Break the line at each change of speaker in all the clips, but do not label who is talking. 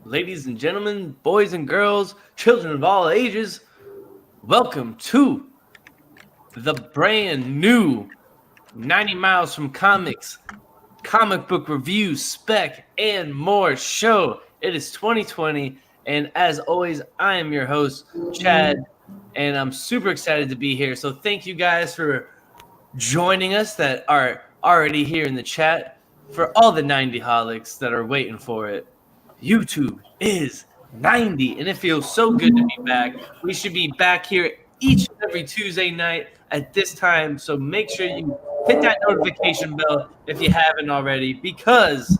ladies and gentlemen, boys and girls, children of all ages, welcome to the brand new 90 Miles from Comics, comic book review, spec, and more show. It is 2020, and as always, I am your host, Chad, and I'm super excited to be here. So thank you guys for joining us that are already here in the chat. For all the 90-holics that are waiting for it, YouTube is 90, and it feels so good to be back. We should be back here each and every Tuesday night at this time, so make sure you hit that notification bell if you haven't already, because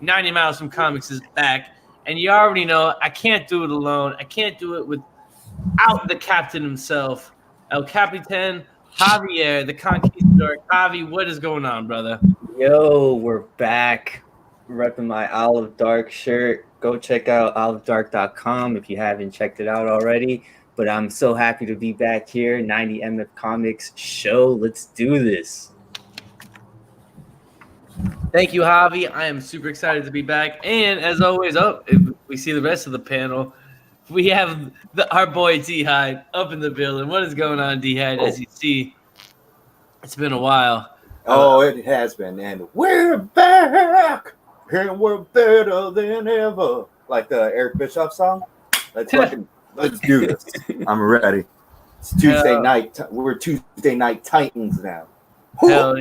90 Miles from Comics is back, and you already know I can't do it alone. I can't do it without the captain himself, El Capitan Javier, the Conquistador. Javi, what is going on, brother?
Yo, we're back. Repping my Olive Dark shirt. Go check out olivedark.com if you haven't checked it out already. But I'm so happy to be back here. 90 MF Comics show. Let's do this.
Thank you, Javi. I am super excited to be back. And as always, if we see the rest of the panel, we have our boy D-Hyde up in the building. What is going on, D-Hyde? As you see, it's been a while.
Oh, it has been, and we're back, and we're better than ever. Like the Eric Bischoff song. Let's do this. I'm ready. It's Tuesday night. We're Tuesday night Titans now.
Hell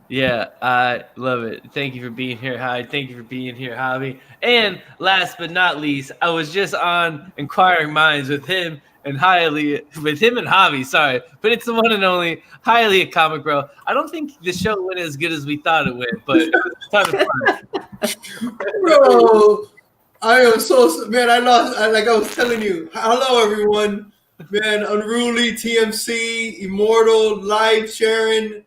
yeah, I love it. Thank you for being here, Hyde. Thank you for being here, Javi. And last but not least, I was just on Inquiring Minds with him and Javi, sorry, but it's the one and only Highly a Comic Bro. I don't think the show went as good as we thought it went, but it was a ton of fun.
Bro, I am so man. I was telling you. Hello, everyone. Man, Unruly, TMC, Immortal, Live, Sharon.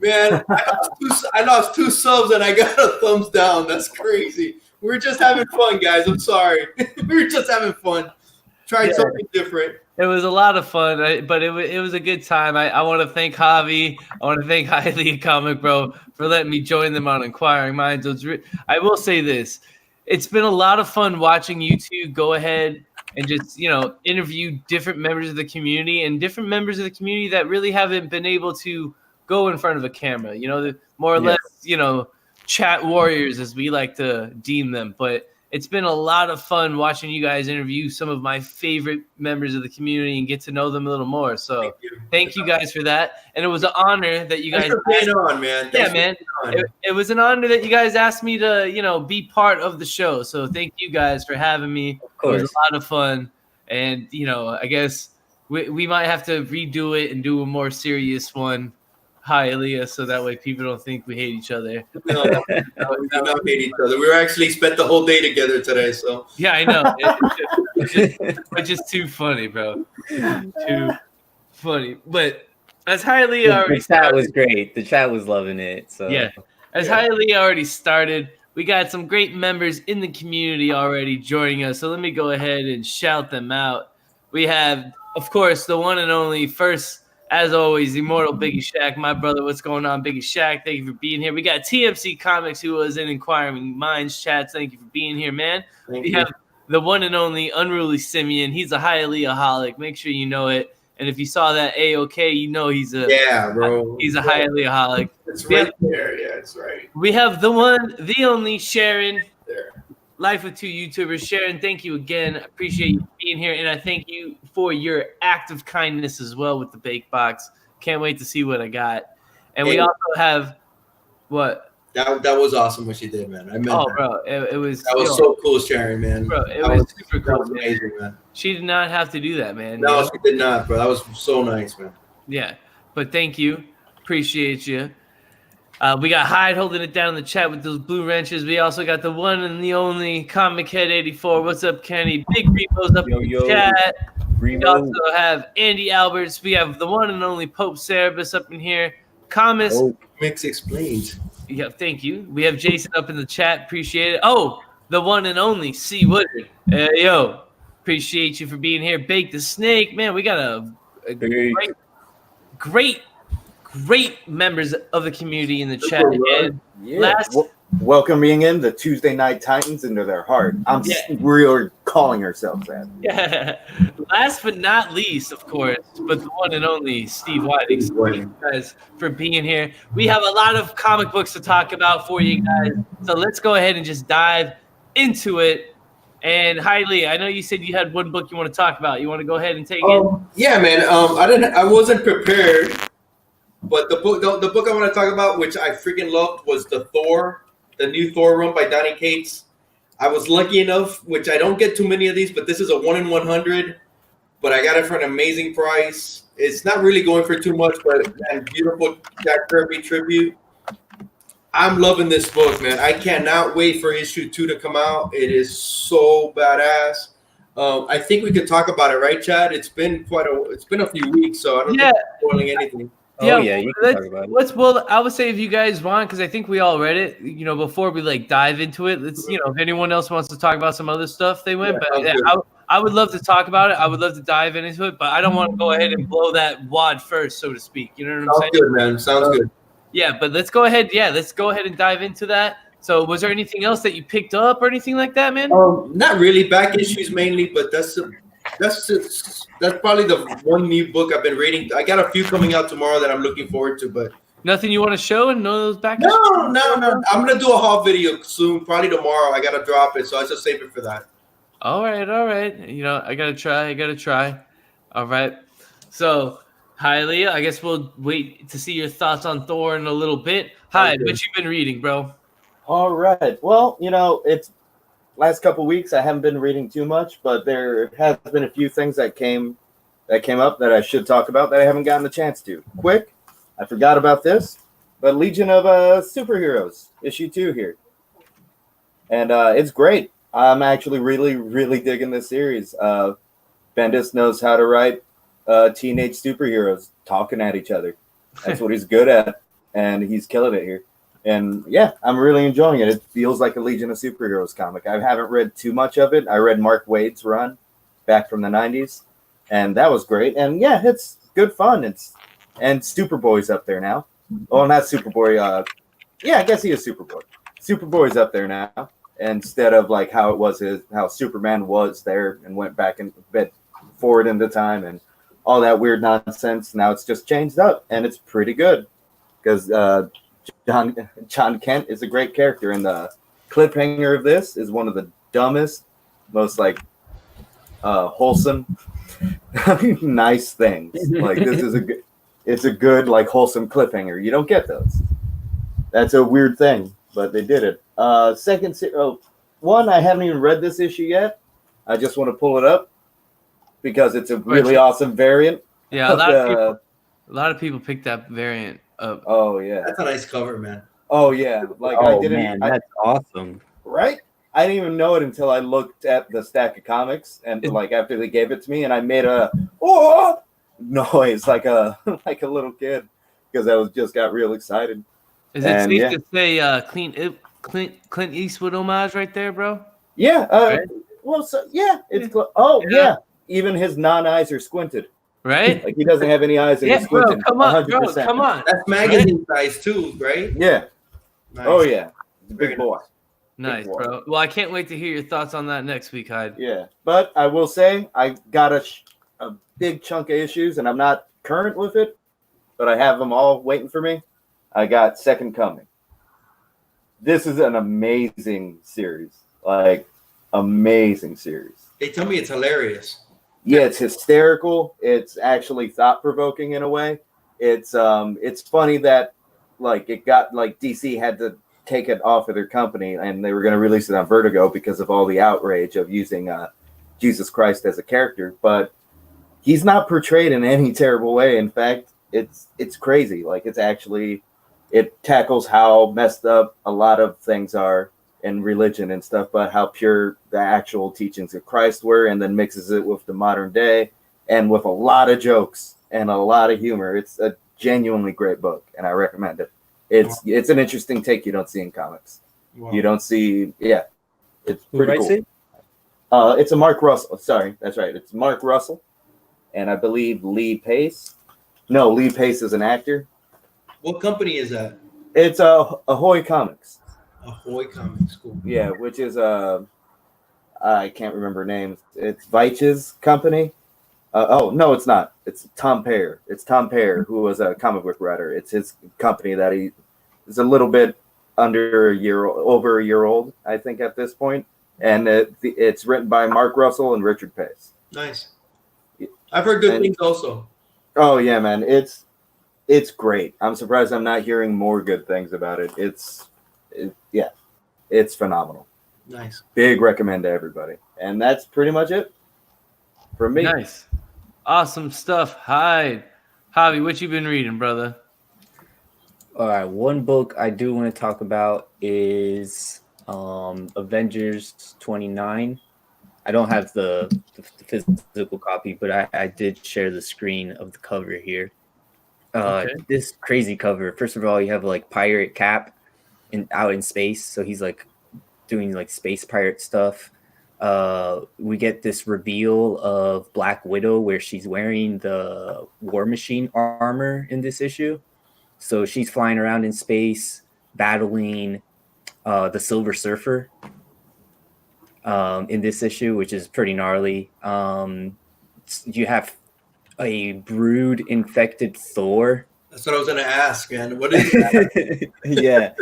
Man, I lost two subs and I got a thumbs down. That's crazy. We're just having fun, guys. I'm sorry. We were just having fun. Tried something different.
It was a lot of fun, but it was a good time. I want to thank Javi. I want to thank Highly a Comic Bro for letting me join them on Inquiring Minds. I will say this. It's been a lot of fun watching you two go ahead and just, interview different members of the community and different members of the community that really haven't been able to go in front of a camera. The more or less, chat warriors, as we like to deem them. But it's been a lot of fun watching you guys interview some of my favorite members of the community and get to know them a little more. So thank you guys for that. And it was an honor that you guys
on, man.
Yeah, man. It was an honor that you guys asked me to, be part of the show. So thank you guys for having me. It was a lot of fun. And, I guess we might have to redo it and do a more serious one. Hi, Aaliyah, so that way people don't think we hate each other.
No, we do not hate each other. We actually spent the whole day together today, so.
Yeah, I know. It's just too funny, bro. Too funny. But as Highly already
started. The chat was great. The chat was loving it. So
yeah. As Highly already started, we got some great members in the community already joining us. So let me go ahead and shout them out. We have, of course, the one and only first, as always, Immortal Biggie Shaq, my brother. What's going on, Biggie Shaq? Thank you for being here. We got TMC Comics, who was in Inquiring Minds chats. Thank you for being here, man. We have the one and only Unruly Simeon. He's a Highly-aholic. Make sure you know it. And if you saw that A-OK, he's a he's a Highly-aholic.
It's right there. Yeah, it's right.
We have the one, the only Sharon. There. Life with two YouTubers. Sharon, thank you again. I appreciate you being here, and I thank you for your act of kindness as well with the bake box. Can't wait to see what I got. And we also have what?
That was awesome what she did, man. I meant
bro, it was
so cool, Sharon, man.
Bro, it was super cool.
That was amazing, man.
She did not have to do that, man.
No, she did not, bro. That was so nice, man.
Yeah, but thank you. Appreciate you. We got Hyde holding it down in the chat with those blue wrenches. We also got the one and the only Comic Head 84. What's up, Kenny? Big Repo's up in the chat. We also have Andy Alberts. We have the one and only Pope Cerebus up in here. Comics
Mix Explained.
Yeah, thank you. We have Jason up in the chat. Appreciate it. Oh, the one and only C. Woodard. Appreciate you for being here. Bake the Snake. Man, we got a great members of the community in the chat. And
welcoming in the Tuesday Night Titans into their heart. We're calling ourselves that.
Yeah. Last but not least, of course, but the one and only Steve Whiting. So thank you guys for being here. We have a lot of comic books to talk about for you guys. So let's go ahead and just dive into it. And Hailey, I know you said you had one book you want to talk about. You want to go ahead and take it?
Yeah, man. I wasn't prepared, but the book I want to talk about, which I freaking loved, was the new Thor run by Donny Cates. I was lucky enough, which I don't get too many of these, but this is a 1 in 100. But I got it for an amazing price. It's not really going for too much, but man, beautiful Jack Kirby tribute. I'm loving this book, man. I cannot wait for issue 2 to come out. It is so badass. I think we could talk about it, right, Chad? It's been a few weeks, so I don't think I'm spoiling anything.
Yeah, you can talk about it.
Well, I would say if you guys want, because I think we all read it, before we like dive into it, let's, if anyone else wants to talk about some other stuff, they went.
Yeah,
but I would love to talk about it. I would love to dive into it, but I don't want to go ahead and blow that wad first, so to speak. You know what I'm saying?
Sounds good, man. Sounds good.
Yeah, but let's go ahead. Yeah, let's go ahead and dive into that. So, was there anything else that you picked up or anything like that, man?
Not really. Back issues mainly, but that's probably the one new book I've been reading. I got a few coming out tomorrow that I'm looking forward to, but
nothing you want to show and none of those back?
No. I'm gonna do a haul video soon, probably tomorrow. I gotta drop it, so I just save it for that.
All right. I gotta try. All right. So, hi, Leah. I guess we'll wait to see your thoughts on Thor in a little bit. Hi, what you been reading, bro?
All right. Well, it's last couple weeks I haven't been reading too much, but there has been a few things that came up that I should talk about that I haven't gotten the chance to. Quick, I forgot about this, but Legion of Superheroes issue 2 here, and it's great. I'm actually really, really digging this series. Bendis knows how to write teenage superheroes talking at each other. That's what he's good at, and he's killing it here. And yeah, I'm really enjoying it. It feels like a Legion of Superheroes comic. I haven't read too much of it. I read Mark Waid's run back from the 90s, and that was great. And yeah, it's good fun. And Superboy's up there now. Oh, not Superboy. Yeah, I guess he is Superboy. Superboy's up there now, instead of like how it was how Superman was there and went back and bit forward into time and all that weird nonsense. Now it's just changed up, and it's pretty good because John Kent is a great character, and the cliffhanger of this is one of the dumbest, most like wholesome, nice things. Like this is it's a good like wholesome cliffhanger. You don't get those. That's a weird thing, but they did it. One, I haven't even read this issue yet. I just want to pull it up because it's a really awesome variant.
Yeah, a lot of people picked that variant up.
Oh yeah,
that's a nice cover, man.
Oh yeah, like
that's awesome,
right? I didn't even know it until I looked at the stack of comics and like after they gave it to me, and I made a noise like a little kid because I got real excited.
Is it safe to say Clint Eastwood homage right there, bro?
Yeah.
Right?
Well, so yeah, it's yeah. Even his non-eyes are squinted.
Right?
Like he doesn't have any eyes and he's squinted.
Come on,
100%.
bro, come on.
That's magazine size too, right?
Yeah.
Nice.
Oh yeah, big boy.
Nice, bro. Well, I can't wait to hear your thoughts on that next week, Hyde.
Yeah, but I will say I got a big chunk of issues, and I'm not current with it, but I have them all waiting for me. I got Second Coming. This is an amazing series, like amazing series.
They tell me it's hilarious.
Yeah, it's hysterical. It's actually thought-provoking in a way. It's funny that like it got like DC had to take it off of their company and they were going to release it on Vertigo because of all the outrage of using Jesus Christ as a character, but he's not portrayed in any terrible way. In fact, it's crazy. Like it tackles how messed up a lot of things are in religion and stuff, but how pure the actual teachings of Christ were, and then mixes it with the modern day and with a lot of jokes and a lot of humor. It's a genuinely great book, and I recommend it. It's an interesting take you don't see in comics. Wow. You don't see, it's pretty cool. It's a Mark Russell. Sorry, that's right. It's Mark Russell, and I believe Lee Pace. No, Lee Pace is an actor.
What company is that?
It's Ahoy Comics.
Ahoy Comics, cool.
Yeah, which is I can't remember names. It's Veitch's company. Oh no, it's not. It's Tom Pear. It's Tom Pear, who was a comic book writer. It's his company that he is a little bit under a year, over a year old, I think, at this point. And it's written by Mark Russell and Richard Pace.
Nice. I've heard good
And-
things also.
Oh yeah, man, it's great. I'm surprised I'm not hearing more good things about it. It's phenomenal.
Nice.
Big recommend to everybody. And that's pretty much it from me.
Nice. Awesome stuff. Hi. Javi, what you been reading, brother?
All right, one book I do want to talk about is Avengers 29. I don't have the physical copy, but I did share the screen of the cover here.
Okay.
This crazy cover. First of all, you have like Pirate Cap out in space, so he's like doing like space pirate stuff. We get this reveal of Black Widow where she's wearing the War Machine armor in this issue. So she's flying around in space, battling the Silver Surfer in this issue, which is pretty gnarly. You have a brood-infected Thor.
That's what I was gonna ask, man. What is that?
Yeah.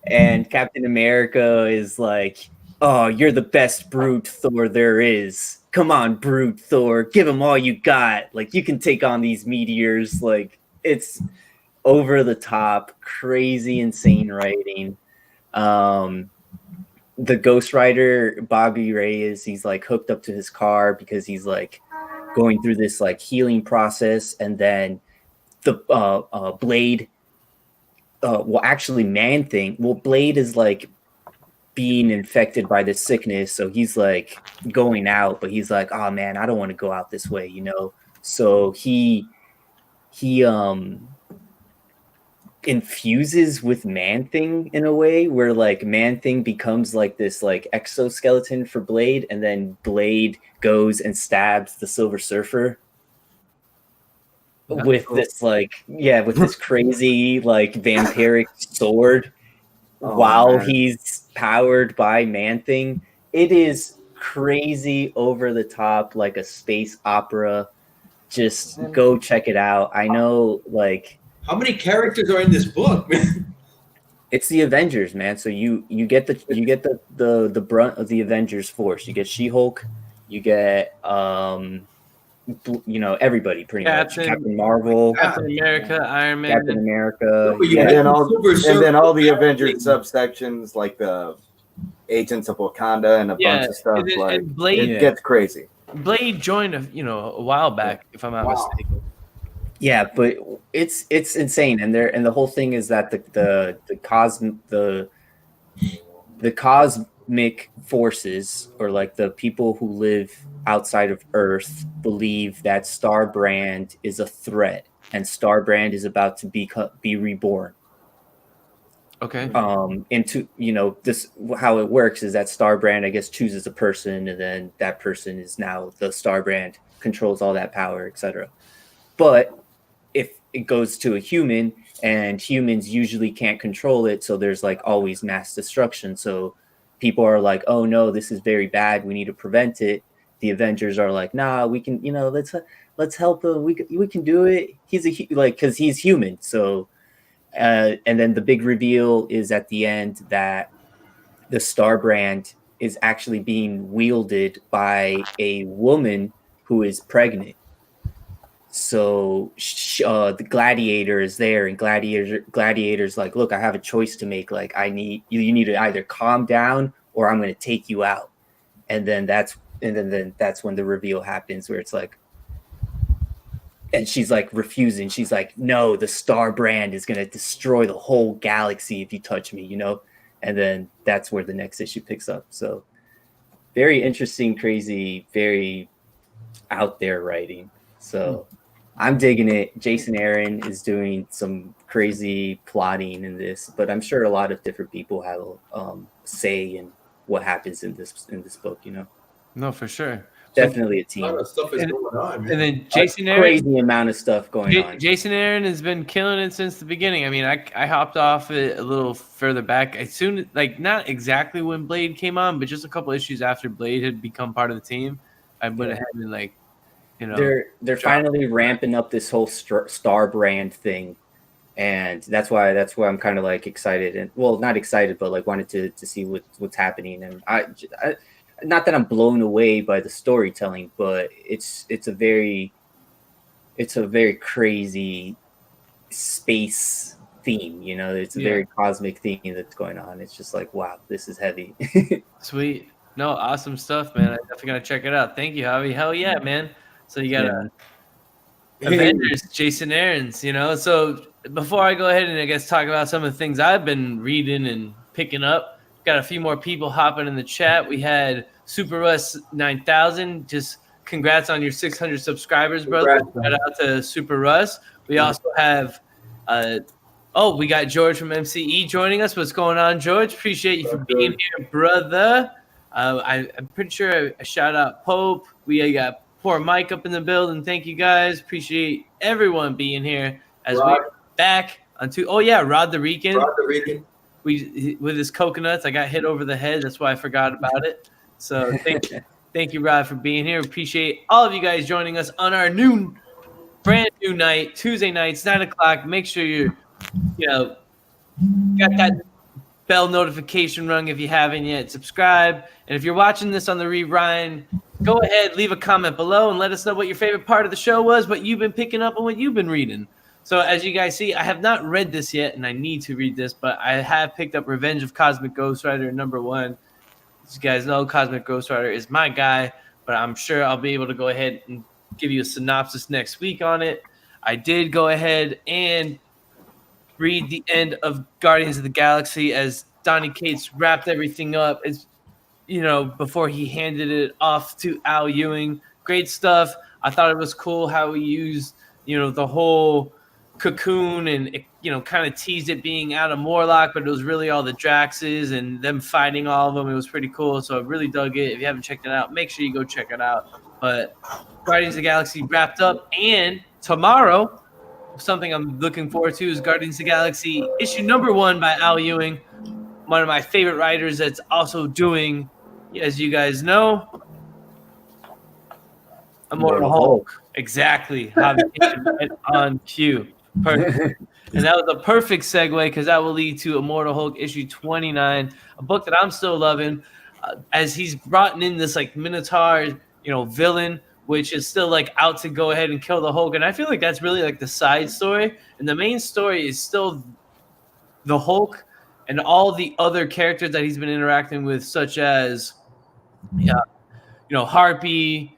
And Captain America is like, oh, you're the best brood Thor there is. Come on, brood Thor. Give him all you got. Like, you can take on these meteors. Like, it's over the top, crazy, insane writing. The Ghost Rider, Bobby Reyes, he's like hooked up to his car because he's like going through this like healing process, and then the Blade, actually Man-Thing. Well, Blade is like being infected by this sickness, so he's like going out, but he's like, oh man, I don't want to go out this way, you know. So he infuses with Man-Thing in a way where like Man-Thing becomes like this like exoskeleton for Blade, and then Blade goes and stabs the Silver Surfer with this like with this crazy like vampiric sword while
man.
he's powered by Man-Thing. It is crazy, over the top, like a space opera. Just go check it out. I know, like,
How many characters are in this book, man?
it's the Avengers, man. So you get the brunt of the Avengers force. You get She-Hulk, you get everybody pretty much. Captain Marvel,
Captain America, Iron Man.
Captain America.
But you
Yeah.
had
And then all the
Silver
Avengers subsections, like the Agents of Wakanda and a bunch of stuff. Like,
and Blade.
it gets crazy.
Blade joined a while back, if I'm not mistaken.
Yeah, but it's insane, and the whole thing is that the cosmic forces, or like the people who live outside of Earth, believe that Starbrand is a threat, and Starbrand is about to be reborn.
Okay.
Into this, how it works is that Starbrand, I guess, chooses a person, and then that person is now the Starbrand, controls all that power, etc. But if it goes to a human, and humans usually can't control it, so there's like always mass destruction. So people are like, oh no, this is very bad, we need to prevent it. The Avengers are like, nah, we can, let's help him, we can do it. He's because he's human. So and then the big reveal is at the end that the Starbrand is actually being wielded by a woman who is pregnant. So the Gladiator is there, and Gladiator's like, look, I have a choice to make. Like, you need to either calm down, or I'm going to take you out. And then that's when the reveal happens, where it's like, and she's like refusing. She's like, no, the Starbrand is going to destroy the whole galaxy if you touch me, And then that's where the next issue picks up. So very interesting, crazy, very out there writing. So I'm digging it. Jason Aaron is doing some crazy plotting in this, but I'm sure a lot of different people have say in what happens in this book,
No, for sure.
Definitely a
A lot
team.
of stuff is
And-
going on, man.
And then Jason
A
Aaron.
crazy amount of stuff going on.
Jason Aaron has been killing it since the beginning. I mean, I hopped off it a little further back. As soon, like, not exactly when Blade came on, but just a couple issues after Blade had become part of the team, I went ahead and, like, you know,
They're finally ramping up this whole star brand thing, and that's why I'm kind of like excited, and well, not excited, but like wanted to see what's happening. And I not that I'm blown away by the storytelling, but it's a very crazy space theme. You know, it's a very cosmic theme that's going on. It's just like, wow, this is heavy.
sweet. No, awesome stuff, man. I definitely gotta check it out. Thank you, Javi. Hell yeah, man. So you got Avengers, Jason Aaron's, you know. So before I go ahead and I guess talk about some of the things I've been reading and picking up, got a few more people hopping in the chat. We had Super Russ 9000. Just congrats on your 600 subscribers, brother. Shout out to Super Russ. We also have we got George from MCE joining us. What's going on, George? Appreciate you for being here, brother. I'm pretty sure I shout out Pope. We got poor Mike up in the building. Thank you guys. Appreciate everyone being here as we're back on Rod the Rican. We with his coconuts. I got hit over the head. That's why I forgot about it. So thank you, Rod, for being here. Appreciate all of you guys joining us on our brand new night, Tuesday nights, 9:00. Make sure you got that bell notification rung if you haven't yet. Subscribe. And if you're watching this on the rewind, go ahead, leave a comment below and let us know what your favorite part of the show was, what you've been picking up and what you've been reading. So as you guys see, I have not read this yet, and I need to read this, but I have picked up Revenge of Cosmic Ghost Rider #1. As you guys know, Cosmic Ghost Rider is my guy, but I'm sure I'll be able to go ahead and give you a synopsis next week on it. I did go ahead and read the end of Guardians of the Galaxy as Donny Cates wrapped everything up. It's, before he handed it off to Al Ewing. Great stuff. I thought it was cool how he used, the whole cocoon and, kind of teased it being out of Morlock, but it was really all the Draxes and them fighting all of them. It was pretty cool. So I really dug it. If you haven't checked it out, make sure you go check it out. But Guardians of the Galaxy wrapped up, and tomorrow, something I'm looking forward to is Guardians of the Galaxy issue #1 by Al Ewing, one of my favorite writers that's also doing, as you guys know, Immortal Hulk. Exactly. Javi on cue. Perfect. And that was a perfect segue because that will lead to Immortal Hulk issue 29, a book that I'm still loving, as he's brought in this like Minotaur, villain, which is still like out to go ahead and kill the Hulk. And I feel like that's really like the side story. And the main story is still the Hulk and all the other characters that he's been interacting with, such as, Harpy,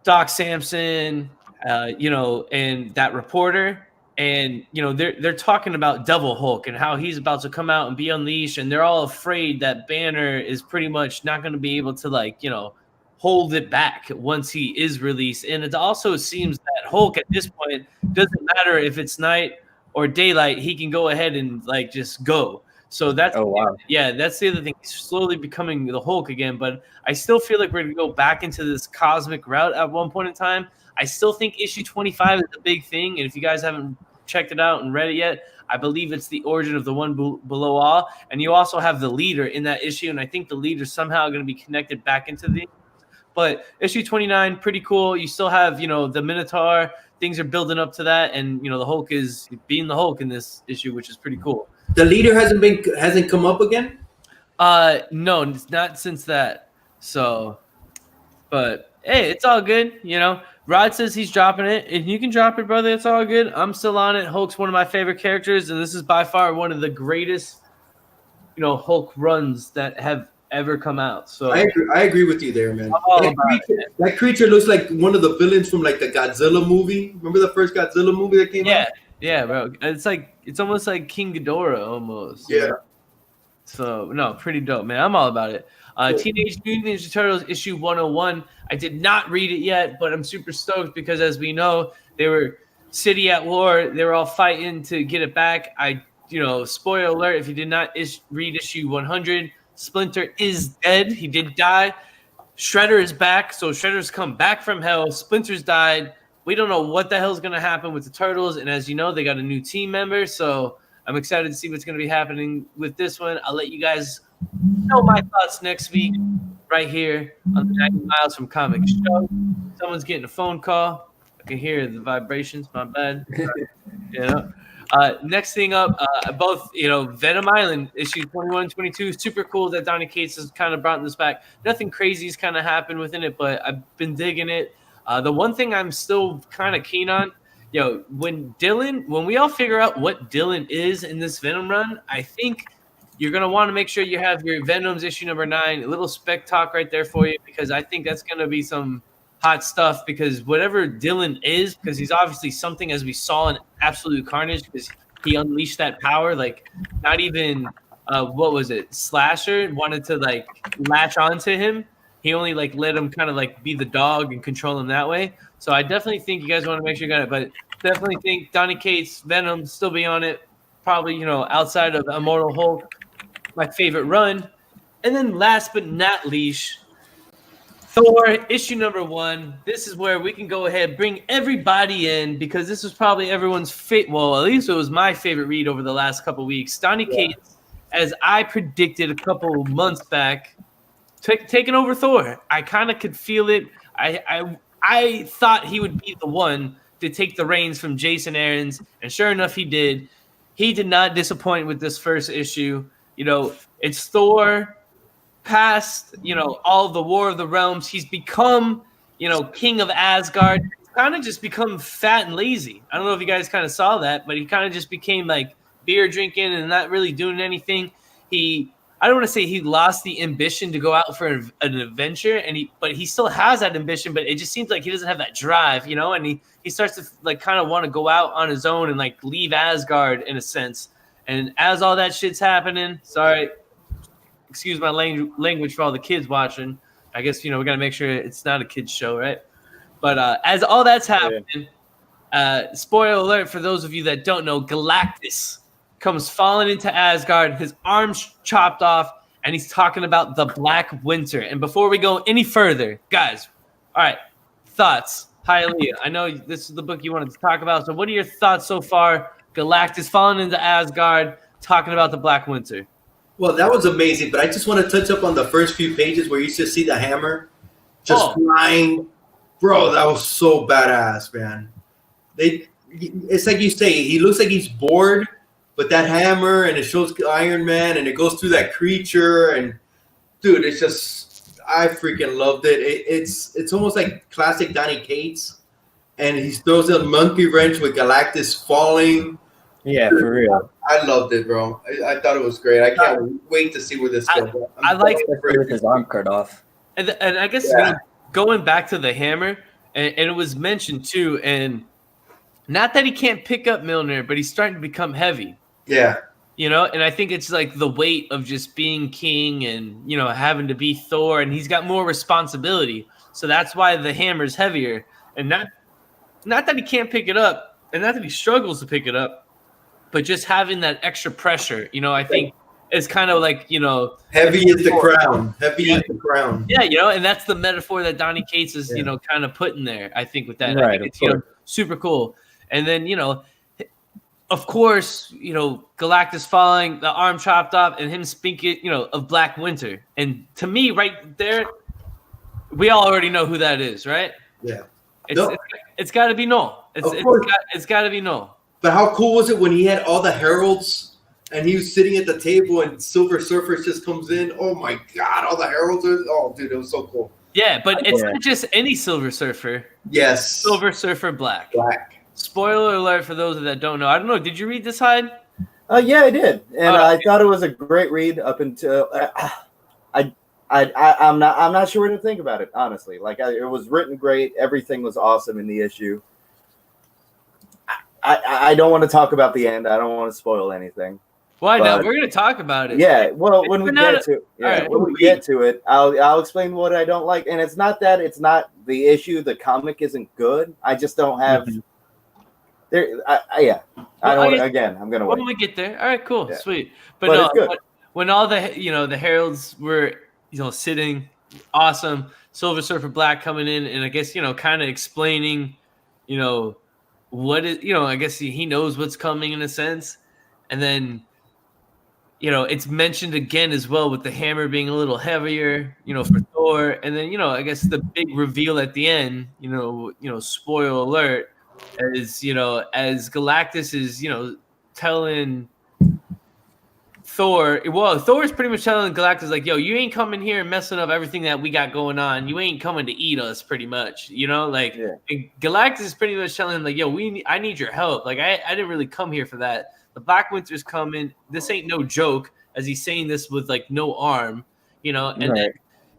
Doc Samson, and that reporter. And, they're talking about Devil Hulk and how he's about to come out and be unleashed. And they're all afraid that Banner is pretty much not going to be able to, hold it back once he is released. And it also seems that Hulk at this point doesn't matter if it's night or daylight, he can go ahead and just go. So that's that's the other thing. He's slowly becoming the Hulk again, but I still feel like we're gonna go back into this cosmic route at one point in time. I still think issue 25 is the big thing, and if you guys haven't checked it out and read it yet, I believe it's the origin of the one below all, and you also have the leader in that issue, and I think the leader is somehow going to be connected back into the. But issue 29, pretty cool. You still have, the Minotaur. Things are building up to that, and the Hulk is being the Hulk in this issue, which is pretty cool.
The leader hasn't come up again?
No, it's not since that. So, but hey, it's all good. Rod says he's dropping it, and you can drop it, brother. It's all good. I'm still on it. Hulk's one of my favorite characters, and this is by far one of the greatest, Hulk runs that have ever come out. So
I agree with you there, man. That creature looks like one of the villains from like the Godzilla movie. Remember the first Godzilla movie that came out?
Yeah, bro. It's almost like King Ghidorah almost.
Yeah.
So no, pretty dope, man. I'm all about it. Cool. Teenage Mutant Ninja Turtles issue 101. I did not read it yet, but I'm super stoked because, as we know, they were city at war. They were all fighting to get it back. Spoiler alert, if you did not read issue 100, Splinter is dead. He did die. Shredder is back. So Shredder's come back from hell. Splinter's died. We don't know what the hell's going to happen with the Turtles. And as you know, they got a new team member. So I'm excited to see what's going to be happening with this one. I'll let you guys know my thoughts next week right here on the 90 Miles from Comics show. Someone's getting a phone call. I can hear the vibrations. My bad. Next thing up, both, Venom Island issue 21, 22, super cool that Donny Cates has kind of brought this back. Nothing crazy's kind of happened within it, but I've been digging it. The one thing I'm still kind of keen on, when we all figure out what Dylan is in this Venom run, I think you're going to want to make sure you have your Venoms issue number 9, a little spec talk right there for you, because I think that's going to be some hot stuff, because whatever Dylan is, because he's obviously something, as we saw in Absolute Carnage, because he unleashed that power, like not even, Slasher wanted to like latch onto him. He only like let him kind of like be the dog and control him that way. So I definitely think you guys want to make sure you got it, but definitely think Donny Cates, Venom, still be on it. Probably, outside of Immortal Hulk, my favorite run. And then last but not least, Thor, issue number 1. This is where we can go ahead, bring everybody in, because this was probably everyone's favorite. Well, at least it was my favorite read over the last couple of weeks. Donny Cates, as I predicted a couple months back, taking over Thor. I kind of could feel it. I thought he would be the one to take the reins from Jason Aaron's, and sure enough, he did. He did not disappoint with this first issue. It's Thor past, all the War of the Realms. He's become, king of Asgard. He's kind of just become fat and lazy. I don't know if you guys kind of saw that, but he kind of just became like beer drinking and not really doing anything. I don't want to say he lost the ambition to go out for an adventure, but he still has that ambition, but it just seems like he doesn't have that drive, and he starts to like kind of want to go out on his own and like leave Asgard in a sense. And as all that shit's happening, sorry, excuse my language for all the kids watching. I guess, we got to make sure it's not a kid's show, right? But as all that's happening, spoiler alert for those of you that don't know, Galactus comes falling into Asgard, his arms chopped off, and he's talking about the Black Winter. And before we go any further, guys, all right, thoughts. Hi, Aaliyah. I know this is the book you wanted to talk about, so what are your thoughts so far? Galactus falling into Asgard, talking about the Black Winter.
Well, that was amazing, but I just want to touch up on the first few pages where you just see the hammer just flying. Bro, that was so badass, man. It's like you say, he looks like he's bored, but that hammer, and it shows Iron Man, and it goes through that creature, and dude, it's just, I freaking loved it. It's almost like classic Donny Cates, and he throws a monkey wrench with Galactus falling.
Yeah, for real.
I loved it, bro. I thought it was great. I can't wait to see where this goes.
I like
with his arm cut off.
And I guess going back to the hammer, and it was mentioned too, and not that he can't pick up Mjolnir, but he's starting to become heavy.
Yeah.
And I think it's like the weight of just being king and, having to be Thor, and he's got more responsibility. So that's why the hammer's heavier. And not that he can't pick it up, and not that he struggles to pick it up, but just having that extra pressure, I think it's kind of like,
heavy is the crown. Heavy is the crown.
Yeah, and that's the metaphor that Donny Cates is, kind of putting there, I think, with that.
Right,
I think it's, super cool. And then, of course, Galactus falling, the arm chopped off, and him speaking, of Black Winter. And to me, right there, we all already know who that is, right?
Yeah.
It's got to be Noel. It's got to be Noel.
But how cool was it when he had all the heralds and he was sitting at the table and Silver Surfer just comes in? Oh my God, all the heralds are, oh dude, it was so cool.
Yeah, but it's not just any Silver Surfer.
Yes.
Silver Surfer Black. Spoiler alert for those that don't know. I don't know. Did you read this, Hyde?
Yeah, I did, and I thought it was a great read up until I'm not sure what to think about it, honestly. Like it was written great, everything was awesome in the issue. I don't want to talk about the end. I don't want to spoil anything.
Why not? We're going to talk about it.
Yeah, well, when we get to it, I'll explain what I don't like. And it's not that it's not the issue. The comic isn't good. I just don't have. I'm gonna wait.
When we get there, all right, cool,
Yeah.
sweet.
But
no,
it's good.
when all the the heralds were sitting, awesome. Silver Surfer Black coming in, and I guess kind of explaining, what is I guess he knows what's coming in a sense, and then it's mentioned again as well with the hammer being a little heavier, for Thor, and then I guess the big reveal at the end, spoiler alert, is as Galactus is telling Thor, well, Thor is pretty much telling Galactus like, yo, you ain't coming here and messing up everything that we got going on. You ain't coming to eat us, pretty much. Like and Galactus is pretty much telling him like, yo, I need your help. Like I didn't really come here for that. The Black Winter's coming. This ain't no joke, as he's saying this with like no arm, and then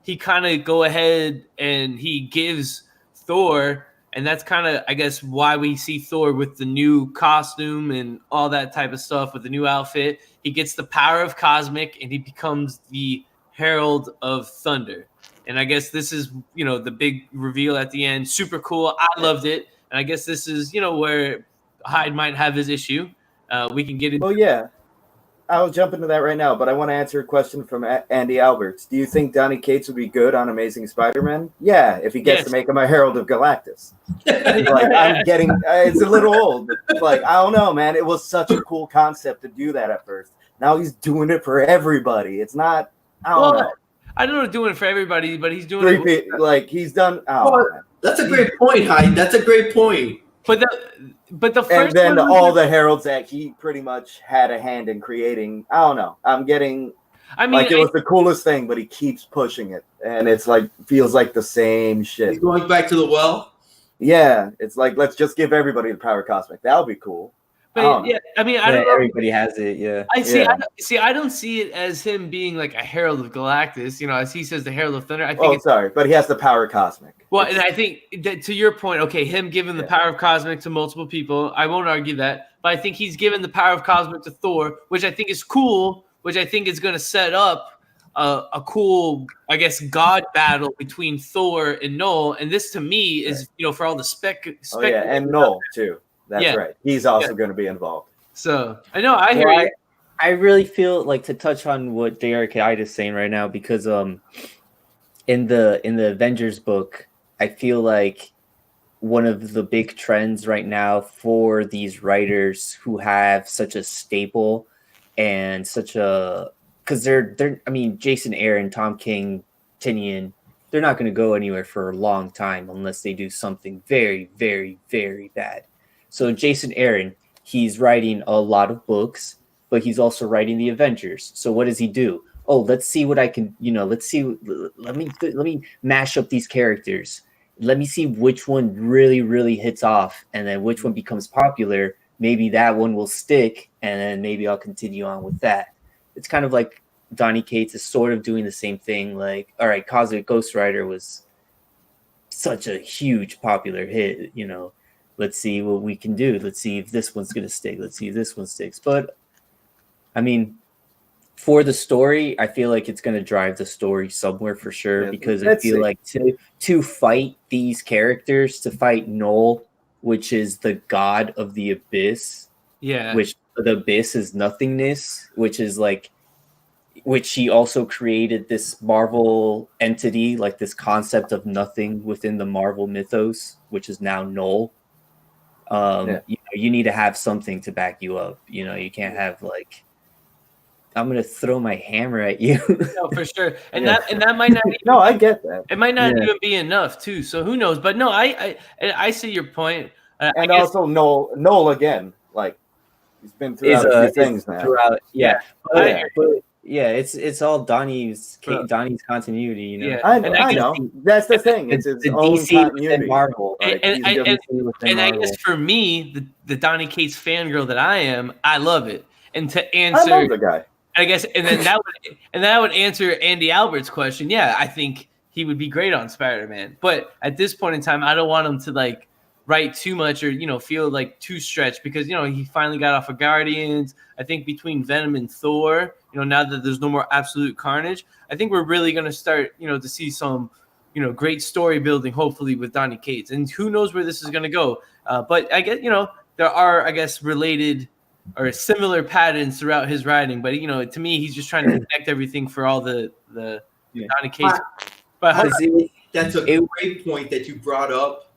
he kind of go ahead and he gives Thor. And that's kind of, I guess, why we see Thor with the new costume and all that type of stuff with the new outfit. He gets the power of cosmic and he becomes the Herald of Thunder. And I guess this is, the big reveal at the end. Super cool. I loved it. And I guess this is, where Hyde might have his issue. We can get into.
Oh, yeah. I'll jump into that right now, but I want to answer a question from Andy Alberts. Do you think Donny Cates would be good on Amazing Spider-Man? Yeah, if he gets to make him a Herald of Galactus. I'm getting it's a little old. But I don't know, man. It was such a cool concept to do that at first. Now he's doing it for everybody. It's not. I don't know.
I don't know doing it for everybody, but he's doing it.
Like he's done.
That's a great point, Hyde. That's a great point.
But the first
and then all the heralds that he pretty much had a hand in creating. I don't know. I'm getting. I mean, it was the coolest thing, but he keeps pushing it, and it's like feels like the same shit.
He's going back to the well.
Yeah, it's like let's just give everybody the power cosmic. That'll be cool.
But I mean, I don't know.
Everybody has it. Yeah.
I don't see it as him being like a Herald of Galactus. As he says, the Herald of Thunder. I think.
But he has the power cosmic.
Well, and I think that to your point, okay, him giving the power of cosmic to multiple people, I won't argue that. But I think he's given the power of cosmic to Thor, which I think is cool. Which I think is going to set up a cool, I guess, god battle between Thor and Null. And this to me is, for all the spec.
And Null too. That's right. He's also going to be involved.
So I know I hear you.
I really feel like to touch on what Derek Hyde is saying right now, because in the Avengers book, I feel like one of the big trends right now for these writers who have such a staple and such a because they're I mean Jason Aaron, Tom King, Tinian, they're not going to go anywhere for a long time unless they do something very, very, very bad. So Jason Aaron, he's writing a lot of books, but he's also writing the Avengers. So what does he do? Oh, let's see what I can, let me mash up these characters. Let me see which one really, really hits off, and then which one becomes popular. Maybe that one will stick, and then maybe I'll continue on with that. It's kind of like Donny Cates is sort of doing the same thing. Like, all right, Cosmic Ghost Rider was such a huge popular hit, Let's see what we can do. Let's see if this one's going to stick. Let's see if this one sticks. But, I mean, for the story, I feel like it's going to drive the story somewhere for sure. Because I feel like to fight these characters, to fight Null, which is the god of the abyss.
Yeah.
Which the abyss is nothingness, which he also created this Marvel entity, like this concept of nothing within the Marvel mythos, which is now Null. You need to have something to back you up. You can't have like, I'm gonna throw my hammer at you.
No, for sure, and that might not.
No, I get that.
It might not even be enough too. So who knows? But no, I see your point.
And also Noel again, like he's been through a few things now.
It's all Donnie's continuity,
Yeah,
I know. That's the thing. It's his own
DC
continuity.
Marvel.
And I guess for me, the Donny Cates fangirl that I am, I love it. And to answer,
I love the guy.
I guess, and then that would answer Andy Albert's question. Yeah, I think he would be great on Spider-Man. But at this point in time, I don't want him to like write too much or feel like too stretched because he finally got off of Guardians. I think between Venom and Thor, now that there's no more absolute carnage, I think we're really going to start to see some great story building hopefully with Donny Cates, and who knows where this is going to go. But I get there are, I guess, related or similar patterns throughout his writing, but
Mm.
to me he's just trying to connect everything for all the Donny Cates. But
that's a great point that you brought up.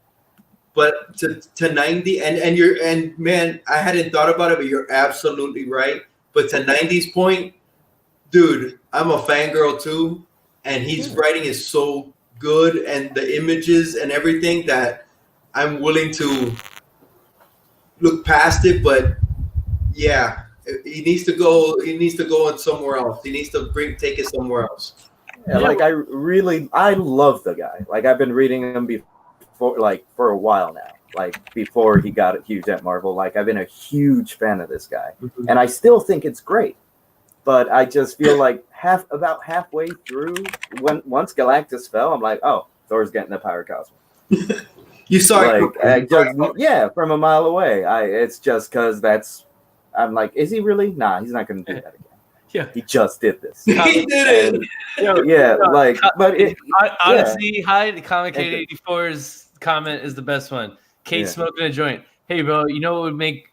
But to 90 and man, I hadn't thought about it, but you're absolutely right. But to 90's point, dude, I'm a fangirl too, and his writing is so good, and the images and everything that I'm willing to look past it. But yeah, he needs to go. He needs to go on somewhere else. He needs to take it somewhere else.
Yeah, like I love the guy. Like I've been reading him before, like for a while now. Like before he got huge at Marvel. Like I've been a huge fan of this guy, and I still think it's great. But I just feel like about halfway through, once Galactus fell, I'm like, oh, Thor's getting the power cosmic.
You saw
it, from a mile away. It's just because I'm like, is he really? Nah, he's not going to do that again.
Yeah,
he just did this.
He did it.
But honestly, Hyde, Comic 884's comment is the best one. Kate smoking a joint. Hey, bro, you know what would make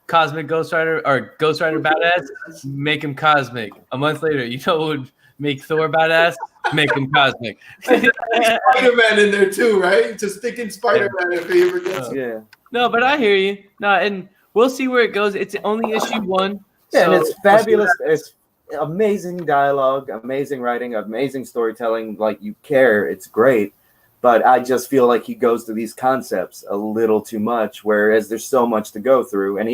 Cosmic Ghost Rider or Ghost Rider badass? Make him cosmic. A month later, you know what would make Thor badass? Make him cosmic.
Spider-Man in there too, right? Just sticking Spider-Man if he ever gets
No, but I hear you. No, and we'll see where it goes. It's only issue 1.
Yeah, so, and it's fabulous. It's amazing dialogue, amazing writing, amazing storytelling. Like you care, it's great. But I just feel like he goes to these concepts a little too much, whereas there's so much to go through, and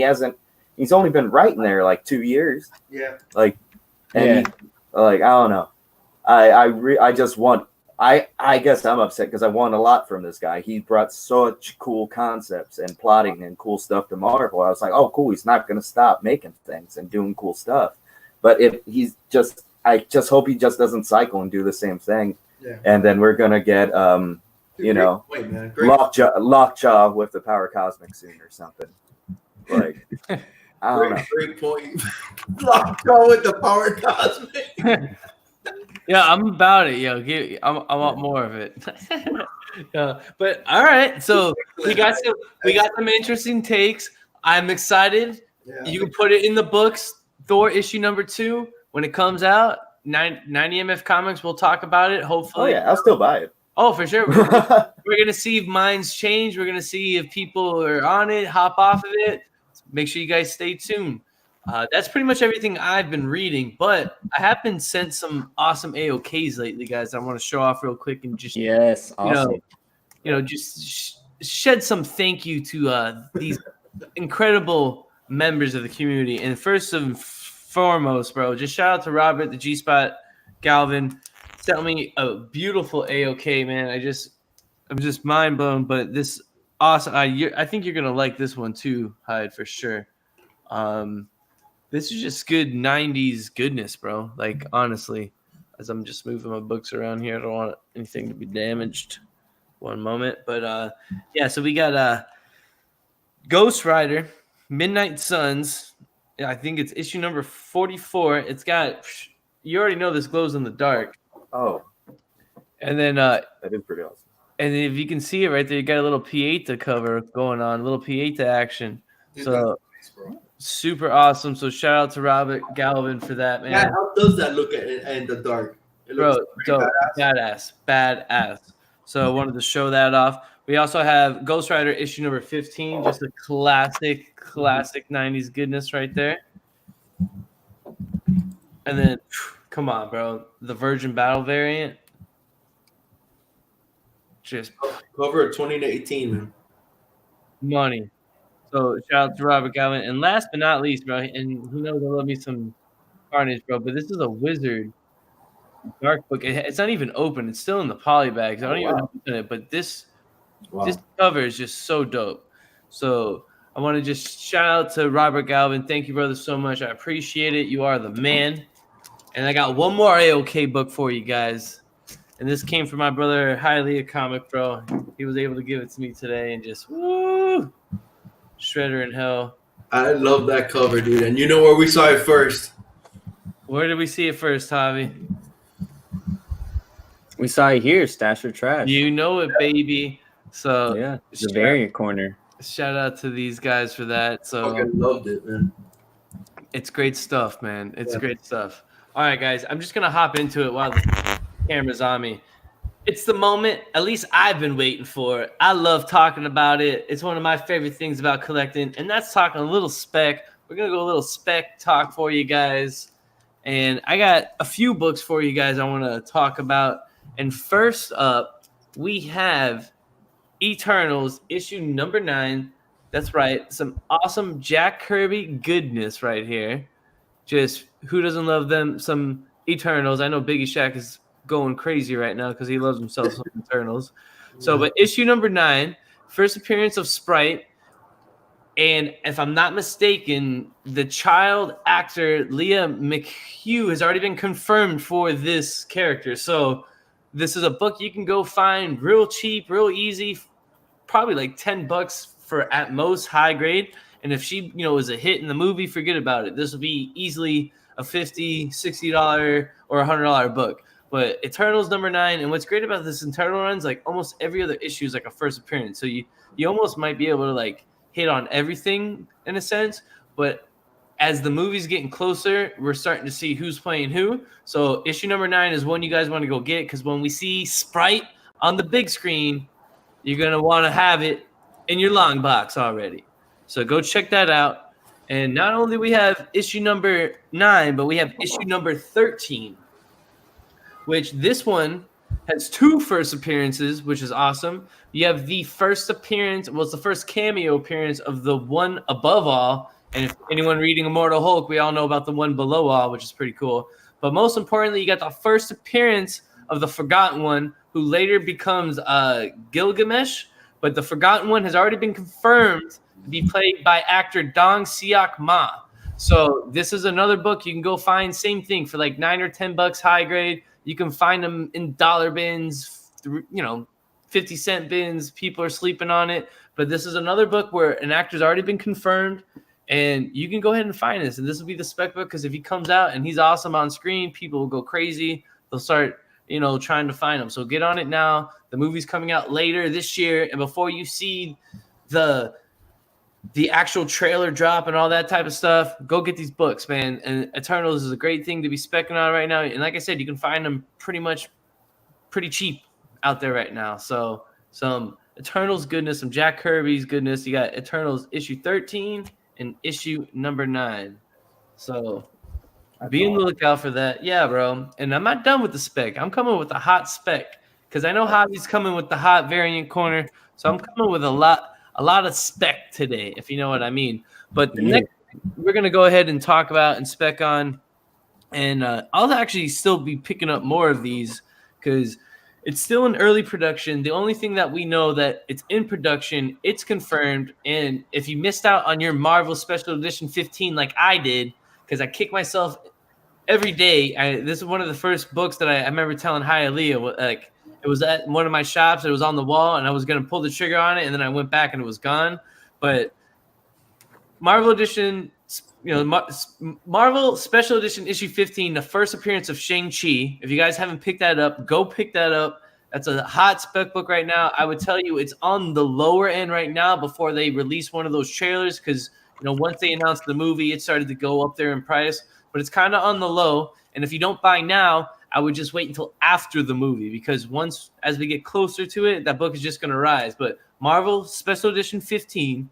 he's only been writing there like 2 years.
Yeah.
Like, and I don't know. I just want. I guess I'm upset because I want a lot from this guy. He brought such cool concepts and plotting and cool stuff to Marvel. I was like, oh, cool. He's not going to stop making things and doing cool stuff. But if I just hope he just doesn't cycle and do the same thing. Yeah. And then we're going to get, Lockjaw with the Power Cosmic soon or something. Like, I don't know.
Great point. Lockjaw with the Power Cosmic.
Yeah, I'm about it, yo. I want more of it. But all right, so we got some interesting takes. I'm excited. Yeah. You can put it in the books. Thor issue number 2 when it comes out. 90 MF Comics. We'll talk about it. Hopefully.
Oh yeah, I'll still buy it.
Oh, for sure. We're gonna see if minds change. We're gonna see if people are on it, hop off of it. Make sure you guys stay tuned. That's pretty much everything I've been reading, but I have been sent some awesome AOKs lately, guys. I want to show off real quick and just
awesome.
Just shed some thank you to these incredible members of the community. And first and foremost, bro, just shout out to Robert, the G-Spot, Galvin, sent me a beautiful AOK, man. I'm just mind blown, but this awesome. I think you're gonna like this one too, Hyde, for sure. This is just good 90s goodness, bro. Like, honestly, as I'm just moving my books around here, I don't want anything to be damaged. One moment. But, so we got Ghost Rider, Midnight Suns. I think it's issue number 44. It's got, you already know this glows in the dark.
Oh.
And then,
that is pretty awesome.
And if you can see it right there, you got a little Pieta cover going on, a little Pieta action. So, super awesome. So shout out to Robert Galvin for that, man.
Yeah, how does that look in the dark?
Bro, dope. Badass. So I wanted to show that off. We also have Ghost Rider issue number 15, just a classic 90s goodness right there. And then, come on, bro, the Virgin Battle variant. Just
cover of 2018, man.
Money. So shout out to Robert Galvin. And last but not least, bro, and he knows I love me some Carnage, bro, but this is a Wizard dark book. It's not even open. It's still in the poly bags. I don't even open it, but this cover is just so dope. So I want to just shout out to Robert Galvin. Thank you, brother, so much. I appreciate it. You are the man. And I got one more AOK book for you guys. And this came from my brother, Highly a Comic, bro. He was able to give it to me today and just woo. Shredder in hell.
I love that cover, dude. And you know where we saw it first?
Where did we see it first, Javi?
We saw it here, Stash or Trash.
You know it, baby. So
yeah, the variant corner.
Shout out to these guys for that. So
I loved it, man.
It's great stuff, man. It's great stuff. All right, guys. I'm just gonna hop into it while the camera's on me. It's the moment, at least I've been waiting for. I love talking about it. It's one of my favorite things about collecting, and that's talking a little spec. We're going to go a little spec talk for you guys. And I got a few books for you guys I want to talk about. And first up, we have Eternals, issue number 9. That's right. Some awesome Jack Kirby goodness right here. Just who doesn't love them? Some Eternals. I know Biggie Shaq is going crazy right now because he loves himself some Eternals. So, but issue number 9, first appearance of Sprite. And if I'm not mistaken, the child actor Leah McHugh has already been confirmed for this character. So this is a book you can go find real cheap, real easy, probably like $10 for at most high grade. And if she, is a hit in the movie, forget about it. This will be easily a $50, $60 or $100 book. But Eternals number 9, and what's great about this Eternal runs, like almost every other issue is like a first appearance. So you almost might be able to like hit on everything in a sense. But as the movie's getting closer, we're starting to see who's playing who. So issue number 9 is one you guys want to go get, because when we see Sprite on the big screen, you're going to want to have it in your long box already. So go check that out. And not only we have issue number 9, but we have issue number 13, which this one has 2 first appearances, which is awesome. You have the first appearance, well, it's the first cameo appearance of the one above all. And if anyone reading Immortal Hulk, we all know about the one below all, which is pretty cool. But most importantly, you got the first appearance of the Forgotten One, who later becomes Gilgamesh. But the Forgotten One has already been confirmed to be played by actor Dong Seok Ma. So this is another book you can go find. Same thing for like $9 or $10 high grade. You can find them in dollar bins, 50-cent bins. People are sleeping on it. But this is another book where an actor's already been confirmed, and you can go ahead and find this. And this will be the spec book, because if he comes out and he's awesome on screen, people will go crazy. They'll start, trying to find him. So get on it now. The movie's coming out later this year, and before you see the actual trailer drop and all that type of stuff, go get these books, man. And Eternals is a great thing to be specking on right now. And like I said, you can find them pretty cheap out there right now. So some Eternals goodness, some Jack Kirby's goodness. You got Eternals issue 13 and issue number 9. So be on the lookout for that. Yeah, bro. And I'm not done with the spec. I'm coming with a hot spec, because I know Javi's coming with the hot variant corner. So I'm coming with a lot of spec today, if you know what I mean. But the next we're going to go ahead and talk about and spec on, and I'll actually still be picking up more of these because it's still in early production. The only thing that we know that it's in production, it's confirmed. And if you missed out on your Marvel Special Edition 15 like I did, because I kick myself every day. This is one of the first books that I remember telling Hialeah, like, it was at one of my shops. It was on the wall, and I was going to pull the trigger on it, and then I went back, and it was gone. But Marvel Edition, Marvel Special Edition issue 15, the first appearance of Shang-Chi. If you guys haven't picked that up, go pick that up. That's a hot spec book right now. I would tell you it's on the lower end right now before they release one of those trailers, because once they announced the movie, it started to go up there in price. But it's kind of on the low. And if you don't buy now, I would just wait until after the movie, because as we get closer to it, that book is just going to rise. But Marvel Special Edition 15,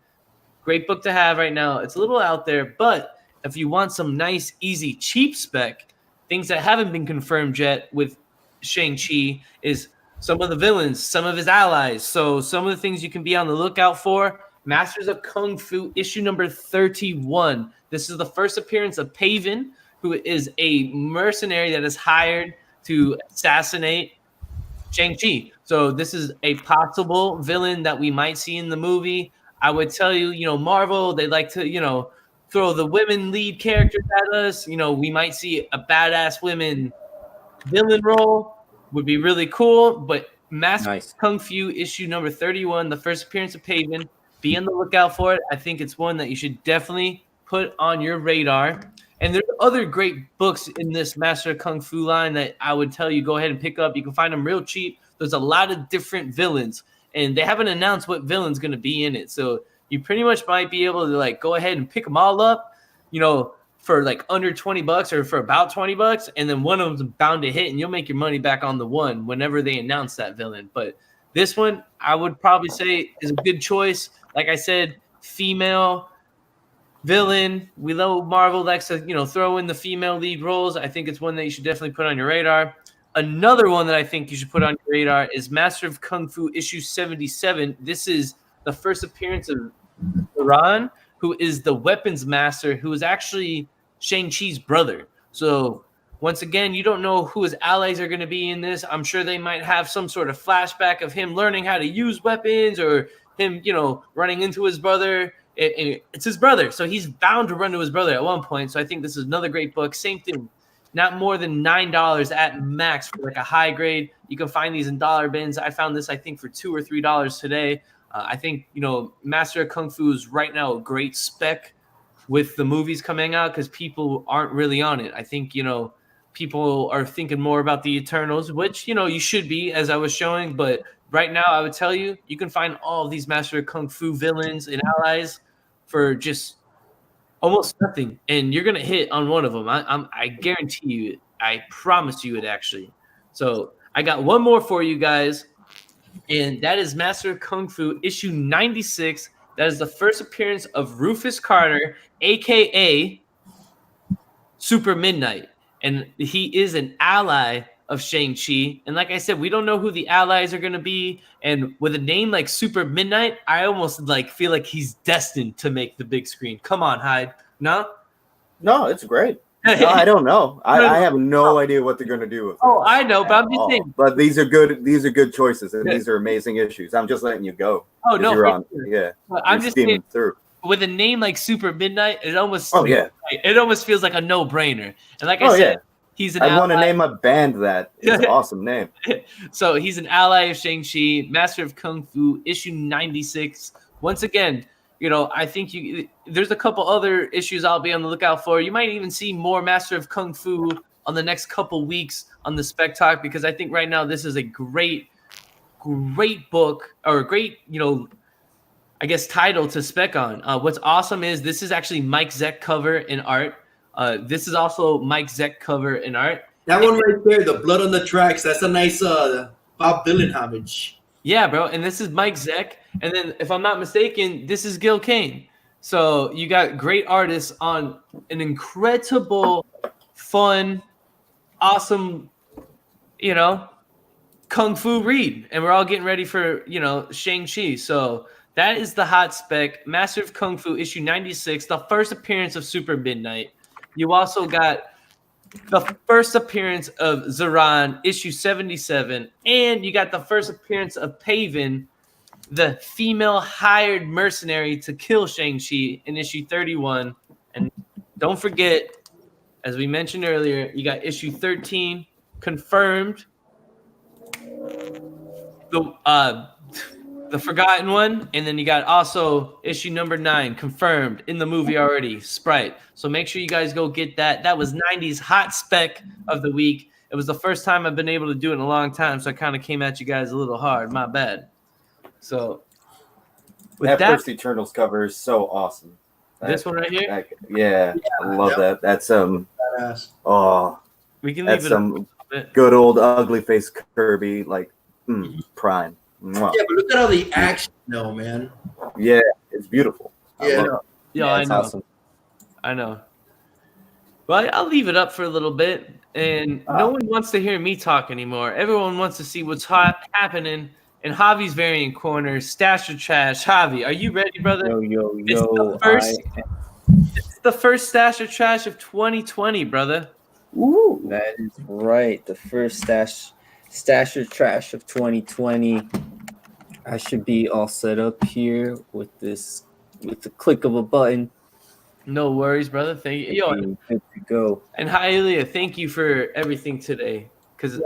great book to have right now. It's a little out there, but if you want some nice, easy, cheap spec, things that haven't been confirmed yet with Shang-Chi is some of the villains, some of his allies. So some of the things you can be on the lookout for. Masters of Kung Fu, issue number 31. This is the first appearance of Paven, who is a mercenary that is hired to assassinate Shang-Chi. So this is a possible villain that we might see in the movie. I would tell you, Marvel, they like to, throw the women lead characters at us. We might see a badass women villain role. Would be really cool. But Masters of Kung Fu, issue number 31, the first appearance of Paven. Be on the lookout for it. I think it's one that you should definitely put on your radar. And there's other great books in this Master of Kung Fu line that I would tell you go ahead and pick up. You can find them real cheap. There's a lot of different villains, and they haven't announced what villain's going to be in it. So you pretty much might be able to go ahead and pick them all up, for like under $20 or for about $20, and then one of them's bound to hit, and you'll make your money back on the one whenever they announce that villain. But this one, I would probably say, is a good choice. Like I said, female villain. We love Marvel likes to, throw in the female lead roles. I think it's one that you should definitely put on your radar. Another one that I think you should put on your radar is Master of Kung Fu issue 77. This is the first appearance of Iran, who is the weapons master, who is actually Shang-Chi's brother. So once again, you don't know who his allies are going to be in this. I'm sure they might have some sort of flashback of him learning how to use weapons, or him, running into his brother. It's his brother, so he's bound to run to his brother at one point. So I think this is another great book. Same thing, not more than $9 at max for like a high grade. You can find these in dollar bins. I found this, I think, for $2 or $3 today. I think, Master of Kung Fu is right now a great spec with the movies coming out, because people aren't really on it. I think, people are thinking more about the Eternals, which, you should be, as I was showing. But right now, I would tell you, you can find all of these Master of Kung Fu villains and allies for just almost nothing. And you're going to hit on one of them. I guarantee you it. I promise you it, actually. So I got one more for you guys. And that is Master of Kung Fu issue 96. That is the first appearance of Rufus Carter, a.k.a. Super Midnight. And he is an ally of Shang-Chi. And like I said, we don't know who the allies are going to be. And with a name like Super Midnight, I almost feel like he's destined to make the big screen. Come on, Hyde. No?
No, it's great. No, I don't know. I have no idea what they're going to do with it.
Oh, I know, but I'm just saying.
But these are good. These are good choices, and these are amazing issues. I'm just letting you go.
Oh no,
you're on.
sure.
Yeah,
I'm just saying,
through.
with a name like Super Midnight, it almost feels like a no-brainer. And like I said, he's an ally.
I want to name a band that. It's an awesome name.
So he's an ally of Shang-Chi, Master of Kung Fu, issue 96. Once again, I think there's a couple other issues I'll be on the lookout for. You might even see more Master of Kung Fu on the next couple weeks on the Spec Talk, because I think right now this is a great book, or a great, I guess, title to spec on. What's awesome is this is actually Mike Zeck cover in art. This is also Mike Zeck cover in art.
That one right there, the blood on the tracks, that's a nice Bob Dylan homage.
Yeah, bro. And this is Mike Zeck. And then, if I'm not mistaken, this is Gil Kane. So you got great artists on an incredible, fun, awesome, Kung Fu read. And we're all getting ready for, Shang-Chi. So that is the hot spec. Master of Kung Fu issue 96, the first appearance of Super Midnight. You also got the first appearance of Zaran, issue 77. And you got the first appearance of Paven, the female hired mercenary to kill Shang-Chi, in issue 31. And don't forget, as we mentioned earlier, you got issue 13 confirmed. The Forgotten One, and then you got also issue number 9 confirmed in the movie already, Sprite. So make sure you guys go get that. That was 90's hot spec of the week. It was the first time I've been able to do it in a long time, so I kind of came at you guys a little hard. My bad. So with that
first Eternals cover is so awesome.
This one right here?
I love that. That's
we can leave
that's
it
some good old ugly face Kirby, prime. Mwah.
Yeah, but look at all the action, though, man.
Yeah, it's beautiful.
Yeah,
I know.
Awesome.
I know. Well, I'll leave it up for a little bit, and no one wants to hear me talk anymore. Everyone wants to see what's happening in Javi's variant corner. Stash or trash. Javi, are you ready, brother?
Yo.
It's the first stash or trash of 2020, brother.
Ooh, that is right. The first stash or trash of 2020. I should be all set up here with the click of a button.
No worries, brother. Thank you.
Good to go.
And Hialeah, thank you for everything today. Because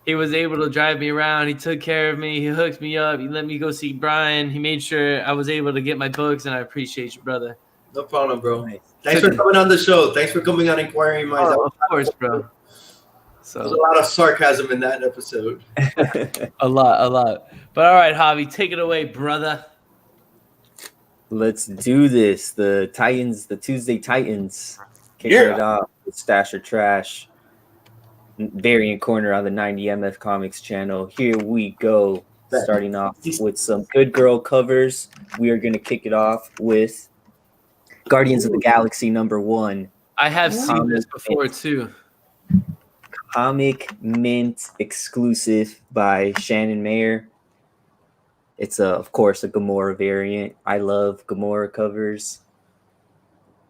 he was able to drive me around. He took care of me. He hooked me up. He let me go see Brian. He made sure I was able to get my books, and I appreciate you, brother.
No problem, bro. Nice. Thanks for coming on the show. Thanks for coming on Inquiring Minds.
Of course, bro. So
there's a lot of sarcasm in that episode.
a lot. But all right, Javi, take it away, brother.
Let's do this. The Titans, the Tuesday Titans, kicking
Yeah.
it off with Stash or Trash variant corner on the 90MF Comics channel. Here we go. Starting off with some good girl covers. We are going to kick it off with Guardians of the Galaxy #1.
I have seen this
Comic
before
Mint.
too.
Comic Mint exclusive by Shannon Mayer. It's of course a Gamora variant. I love Gamora covers.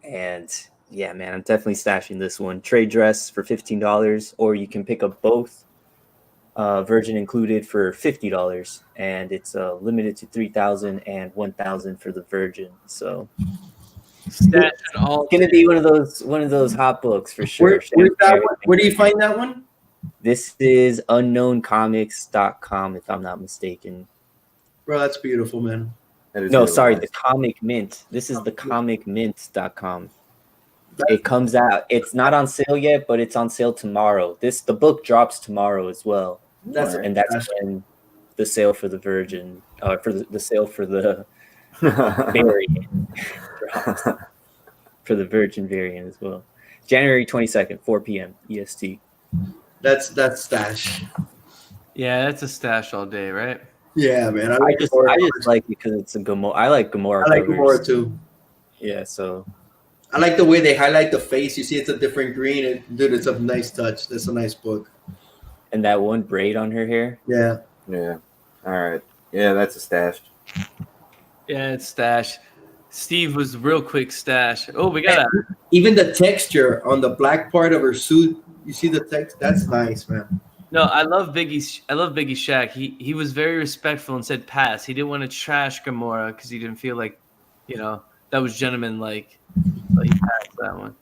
And yeah, man, I'm definitely stashing this one. Trade dress for $15, or you can pick up both. Virgin included for $50, and it's limited to 3,000 and 1,000 for the Virgin. So
Stash it all.
it's gonna be one of those hot books for sure.
Where's that one? Where do you find that one?
This is unknowncomics.com, if I'm not mistaken.
Bro, that's beautiful, man.
That is
No,
really
sorry,
nice.
the Comic Mint. This is the comicmint.com. It comes out. It's not on sale yet, but it's on sale tomorrow. The book drops tomorrow as well.
That's
And that's when the sale for the Virgin, for the sale for the variant drops. For the Virgin variant as well. January 22nd, 4 p.m. EST.
That's stash.
Yeah, that's a stash all day, right?
Yeah, man.
I just like it because it's a Gamora. I like Gamora.
I like
covers.
Gamora too.
Yeah, so
I like the way they highlight the face. You see, it's a different green. And dude, it's a nice touch. That's a nice book.
and that one braid on her hair.
Yeah.
Yeah. All right. Yeah, that's a stash.
Yeah, it's stash. Steve was real quick stash. Oh, we got a
Even the texture on the black part of her suit. You see the text? That's nice, man.
no. I love Biggie. I love Biggie Shaq. He was very respectful and said pass. He didn't want to trash Gamora because he didn't feel like, that was gentleman-like. So he passed that one.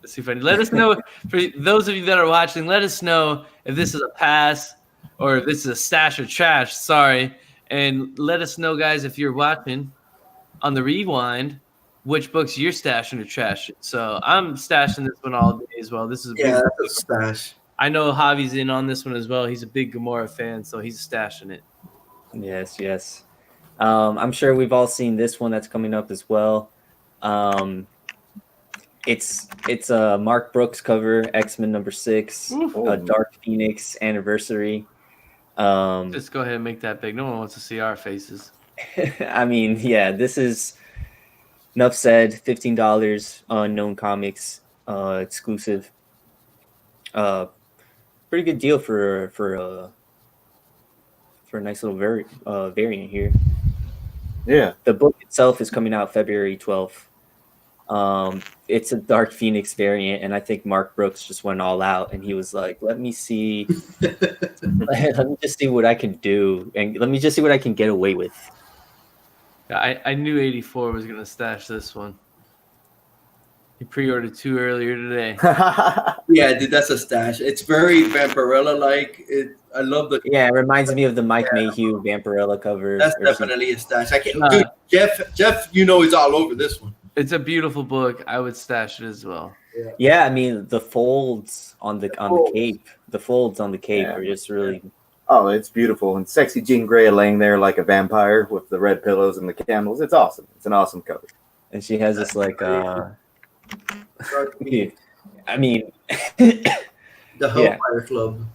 Let's see if let us know, for those of you that are watching, let us know if this is a pass or if this is a stash or trash. Sorry, and let us know, guys, if you're watching on the rewind, which books you're stashing or trashing. So I'm stashing this one all day as well. This is a big
That's a stash.
I know Javi's in on this one as well. He's a big Gamora fan, so he's stashing it.
Yes. I'm sure we've all seen this one that's coming up as well. It's a Mark Brooks cover, X-Men #6, a Dark Phoenix anniversary.
Just go ahead and make that big. No one wants to see our faces.
I mean, yeah, this is enough said. $15, Unknown Comics exclusive. Pretty good deal for a nice little variant here.
Yeah.
The book itself is coming out February 12th. It's a Dark Phoenix variant, and I think Mark Brooks just went all out, and he was like, let me see, let me just see what I can do, and let me just see what I can get away with.
Yeah, I knew 84 was going to stash this one. He pre-ordered 2 earlier today.
Yeah, dude, that's a stash. It's very Vampirella-like. I love the.
Yeah, it reminds me of the Mike Mayhew Vampirella cover.
That's definitely a stash. I can't, dude. Jeff, he's all over this one.
It's a beautiful book. I would stash it as well.
Yeah, I mean the folds on the cape, are just really.
Oh, it's beautiful. And sexy Jean Grey laying there like a vampire with the red pillows and the candles. It's awesome. It's an awesome cover.
And she has this like I mean
The Hellfire Club.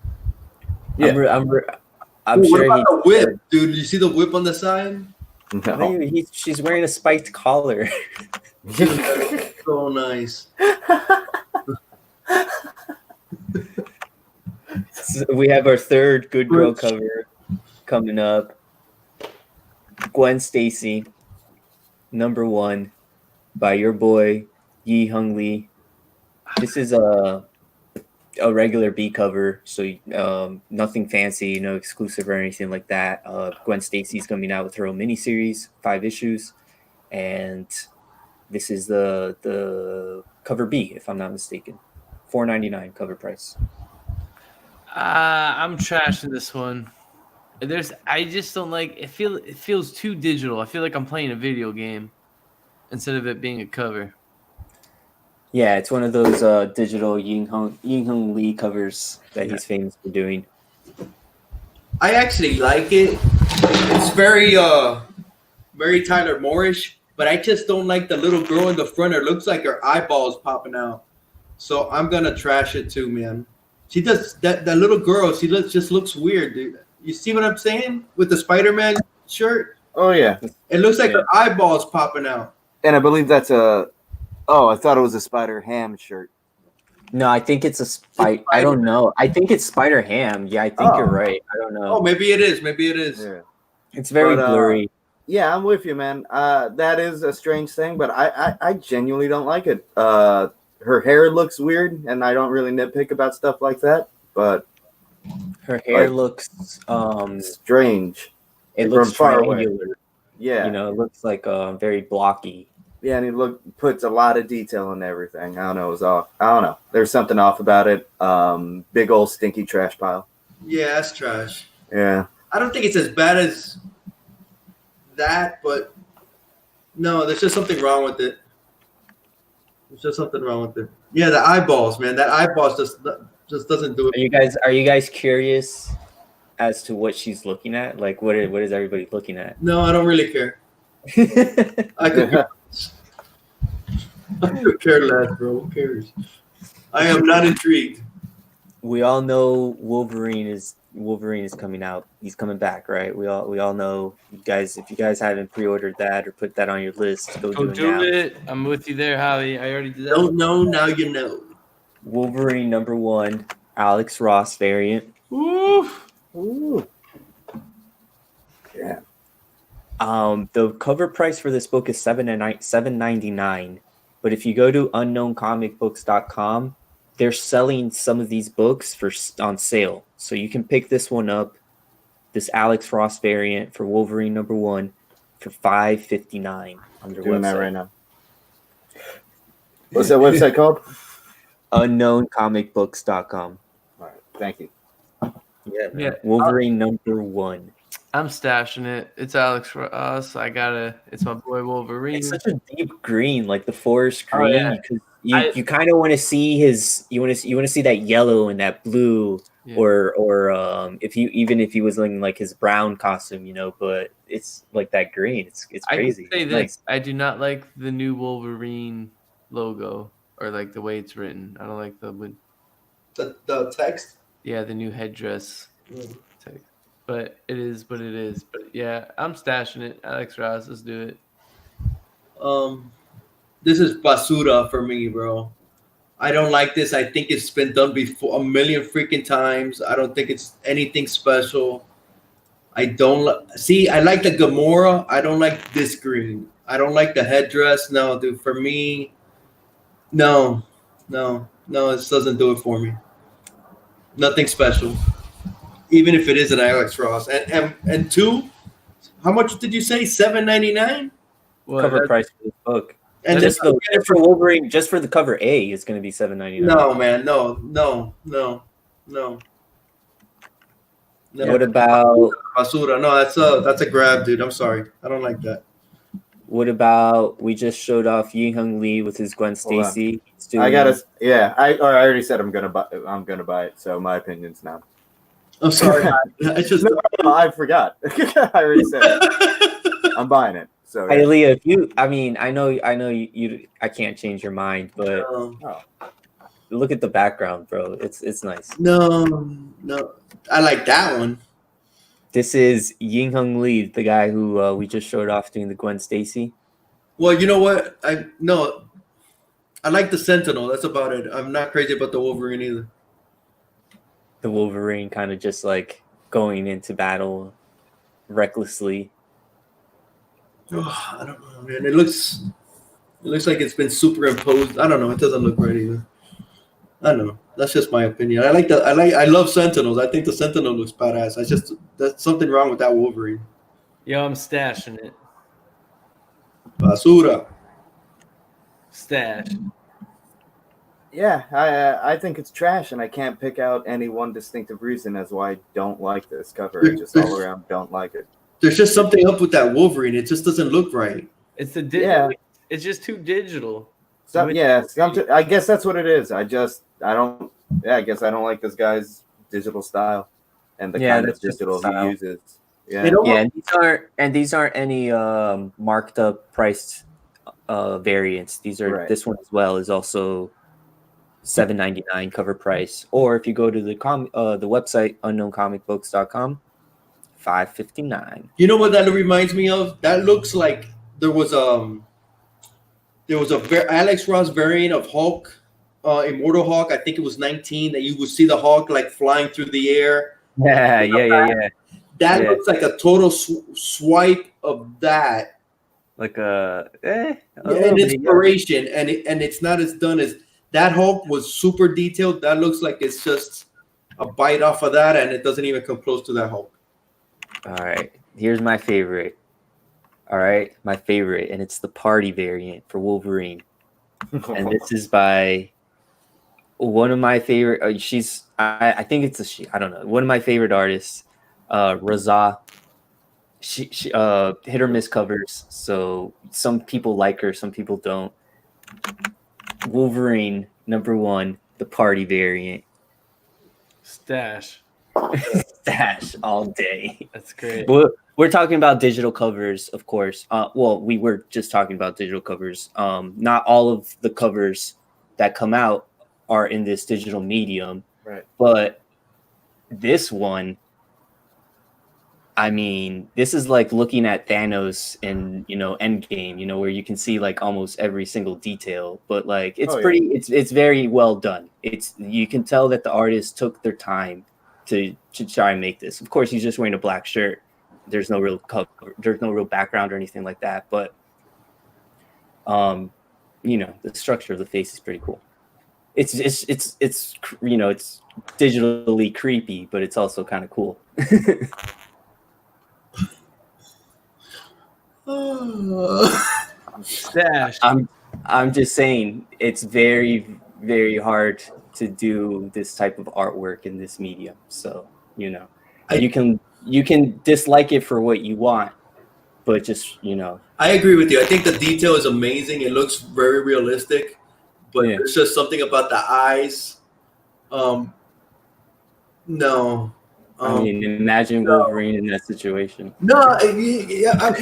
Yeah.
I'm
What
sure
about the whip, dude? You see the whip on the side?
No.
She's wearing a spiked collar.
So nice.
So we have our third good girl cover coming up. Gwen Stacy, #1 by your boy Yi Hung Lee. This is a regular B cover, so nothing fancy, no exclusive or anything like that. Gwen Stacy's coming out with her own miniseries, 5 issues, and this is the cover B, if I'm not mistaken. $4.99 cover price.
I'm trashing this one. I just don't like it. It feels too digital. I feel like I'm playing a video game instead of it being a cover.
Yeah, it's one of those digital Yi Hung Lee covers that he's famous for doing.
I actually like it. It's very Tyler Moore-ish, but I just don't like the little girl in the front. It looks like her eyeballs popping out. So I'm gonna trash it too, man. She does that little girl. She just looks weird, dude. You see what I'm saying with the Spider-Man shirt?
Oh yeah,
It looks like her eyeballs popping out.
and I believe that's a. Oh, I thought it was a Spider Ham shirt.
No, I think it's a spider. I don't know. I think it's Spider Ham. Yeah, I think you're right. I don't know.
Oh, maybe it is. Maybe it is.
Yeah.
It's very blurry.
Yeah, I'm with you, man. That is a strange thing, but I genuinely don't like it. Her hair looks weird, and I don't really nitpick about stuff like that. But
Her hair looks
strange.
It looks
from far away.
triangular.
Yeah,
You know, it looks like very blocky.
yeah, and he puts a lot of detail in everything. I don't know, it was off. I don't know. There's something off about it. Big old stinky trash pile.
Yeah, that's trash.
Yeah.
I don't think it's as bad as that, but no, there's just something wrong with it. There's just something wrong with it. Yeah, the eyeballs, man. That eyeballs just doesn't do it.
Are you guys curious as to what she's looking at? Like, what is everybody looking at?
No, I don't really care. I could care less, bro. Who cares? I am not intrigued.
We all know Wolverine is coming out. He's coming back, right? We all know. You guys, if you guys haven't pre-ordered that or put that on your list, go do it now.
I'm with you there, Javi. I already did that.
Don't know, now you know.
Wolverine #1, Alex Ross variant.
Oof.
Ooh. Yeah.
The cover price for this book is $7.99, but if you go to unknowncomicbooks.com, they're selling some of these books on sale, so you can pick this one up, this Alex Ross variant for Wolverine #1 for $5.59 on their
Doing
website.
that right now. What's that website called?
Unknowncomicbooks.com.
All right, thank you.
Yeah. Wolverine #1.
I'm stashing it. It's Alex Ross. It's my boy Wolverine.
It's such a deep green, like the forest green.
yeah.
You kind of want to see you want to see that yellow and that blue,
Yeah.
or if he was in like his brown costume, you know. But it's like that green. It's crazy.
I can say
It's
this:
nice.
I do not like the new Wolverine logo or like the way it's written. I don't like
The text.
the new headdress text. But it is what it is. But yeah, I'm stashing it. Alex Ross, let's do it.
This is basura for me, bro. I don't like this. I think it's been done before a million freaking times. I don't think it's anything special. I don't see. I like the Gamora. I don't like this green. I don't like the headdress. No, dude. For me, no. This doesn't do it for me. Nothing special. Even if it is an Alex Ross. And two, how much did you say? $7.99?
Cover price for this book.
And
just for Wolverine, just for the cover A, is going to be $7.99.
No, man, no.
What about
basura? No, that's a grab, dude. I'm sorry, I don't like that.
What about we just showed off Yi-Hung Lee with his Gwen Stacy?
I already said I'm gonna buy it. So my opinion's now.
I'm sorry. I just
no, I forgot. I already said it. I'm buying it. So
hey, Leah, I know you. I can't change your mind, but look at the background, bro. It's nice.
No, I like that one.
This is Yi-Hung Lee, the guy who we just showed off doing the Gwen Stacy.
Well, you know what? I like the Sentinel. That's about it. I'm not crazy about the Wolverine either.
The Wolverine kind of just like going into battle recklessly.
Oh, I don't know, man. It looks like it's been superimposed. I don't know. It doesn't look right either. I don't know. That's just my opinion. I love Sentinels. I think the Sentinel looks badass. That's something wrong with that Wolverine.
Yo, I'm stashing it.
Basura.
Stash.
Yeah, I think it's trash, and I can't pick out any one distinctive reason as why I don't like this cover. I just all around don't like it.
There's just something up with that Wolverine. It just doesn't look right.
It's It's just too digital.
I guess that's what it is. I guess I don't like this guy's digital style and the kind of digital he uses. Yeah.
And these aren't any marked up priced variants. These are
Right.
this one as well is also $7.99 cover price. Or if you go to the website unknowncomicbooks.com, $5.59.
You know what that reminds me of? That looks like there was Alex Ross variant of Hulk, Immortal Hulk. I think it was 19 that you would see the Hulk like flying through the air.
Yeah.
That
Yeah.
looks like a total swipe of that.
Like
An inspiration, and it's not as done as that. Hulk was super detailed. That looks like it's just a bite off of that, and it doesn't even come close to that Hulk.
All right, here's my favorite. All right, my favorite, and it's the party variant for Wolverine. And this is by one of my favorite. I think it's a she. I don't know. One of my favorite artists, Raza. She hit or miss covers, so some people like her, some people don't. Wolverine #1, the party variant.
Stash.
Stash all day.
That's great.
We're talking about digital covers, of course. Well, we were just talking about digital covers. Not all of the covers that come out are in this digital medium,
Right.
but this one, I mean, this is like looking at Thanos in, Endgame, where you can see like almost every single detail, but like it's it's very well done. You can tell that the artist took their time to try and make this. Of course, he's just wearing a black shirt. There's no real cover, there's no real background or anything like that, but the structure of the face is pretty cool. It's digitally creepy, but it's also kind of cool.
Stash.
I'm just saying it's very, very hard to do this type of artwork in this medium. So, you can dislike it for what you want, but just,
I agree with you. I think the detail is amazing. It looks very realistic, but there's just something about the eyes. No.
I mean, imagine Wolverine in that situation.
No, yeah, I'm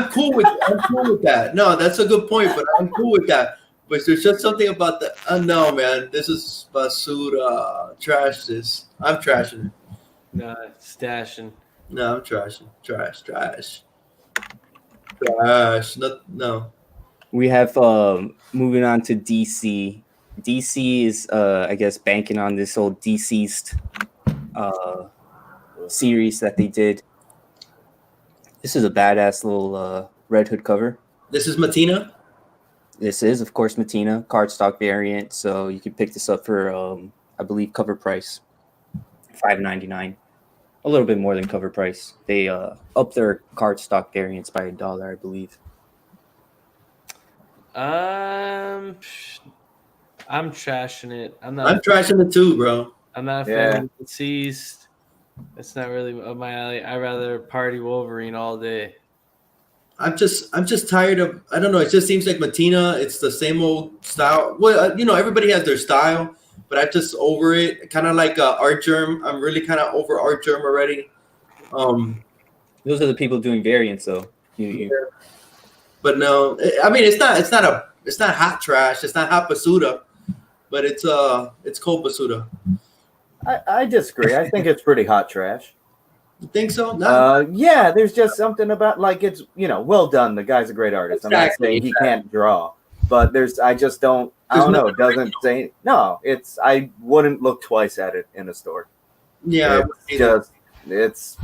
cool with that. No, that's a good point, but I'm cool with that. But there's just something about the no, man. This is basura. Trash this. I'm trashing it.
No, stashing.
No, I'm trashing. Trash. No.
We have moving on to DC. DC is I guess banking on this old Deceased series that they did. This is a badass little Red Hood cover.
This is Matina.
This is, of course, Matina cardstock variant. So you can pick this up for, I believe, cover price $5.99. A little bit more than cover price. They up their cardstock variants by $1, I believe.
I'm trashing it. I'm
trashing it too, bro.
I'm not a fan of Deceased. It's not really up my alley. I'd rather party Wolverine all day.
I'm just tired of. I don't know. It just seems like Matina. It's the same old style. Well, everybody has their style, but I'm just over it. Kind of like Art Germ. I'm really kind of over Art Germ already.
Those are the people doing variants, though.
But no, I mean it's not hot trash. It's not hot basura, but it's cold basura.
I disagree. I think it's pretty hot trash.
You think so? No.
Yeah, there's just something about like it's well done. The guy's a great artist.
Exactly.
I'm not saying he can't draw, but I don't know. It doesn't say no. I wouldn't look twice at it in a store.
Yeah,
it's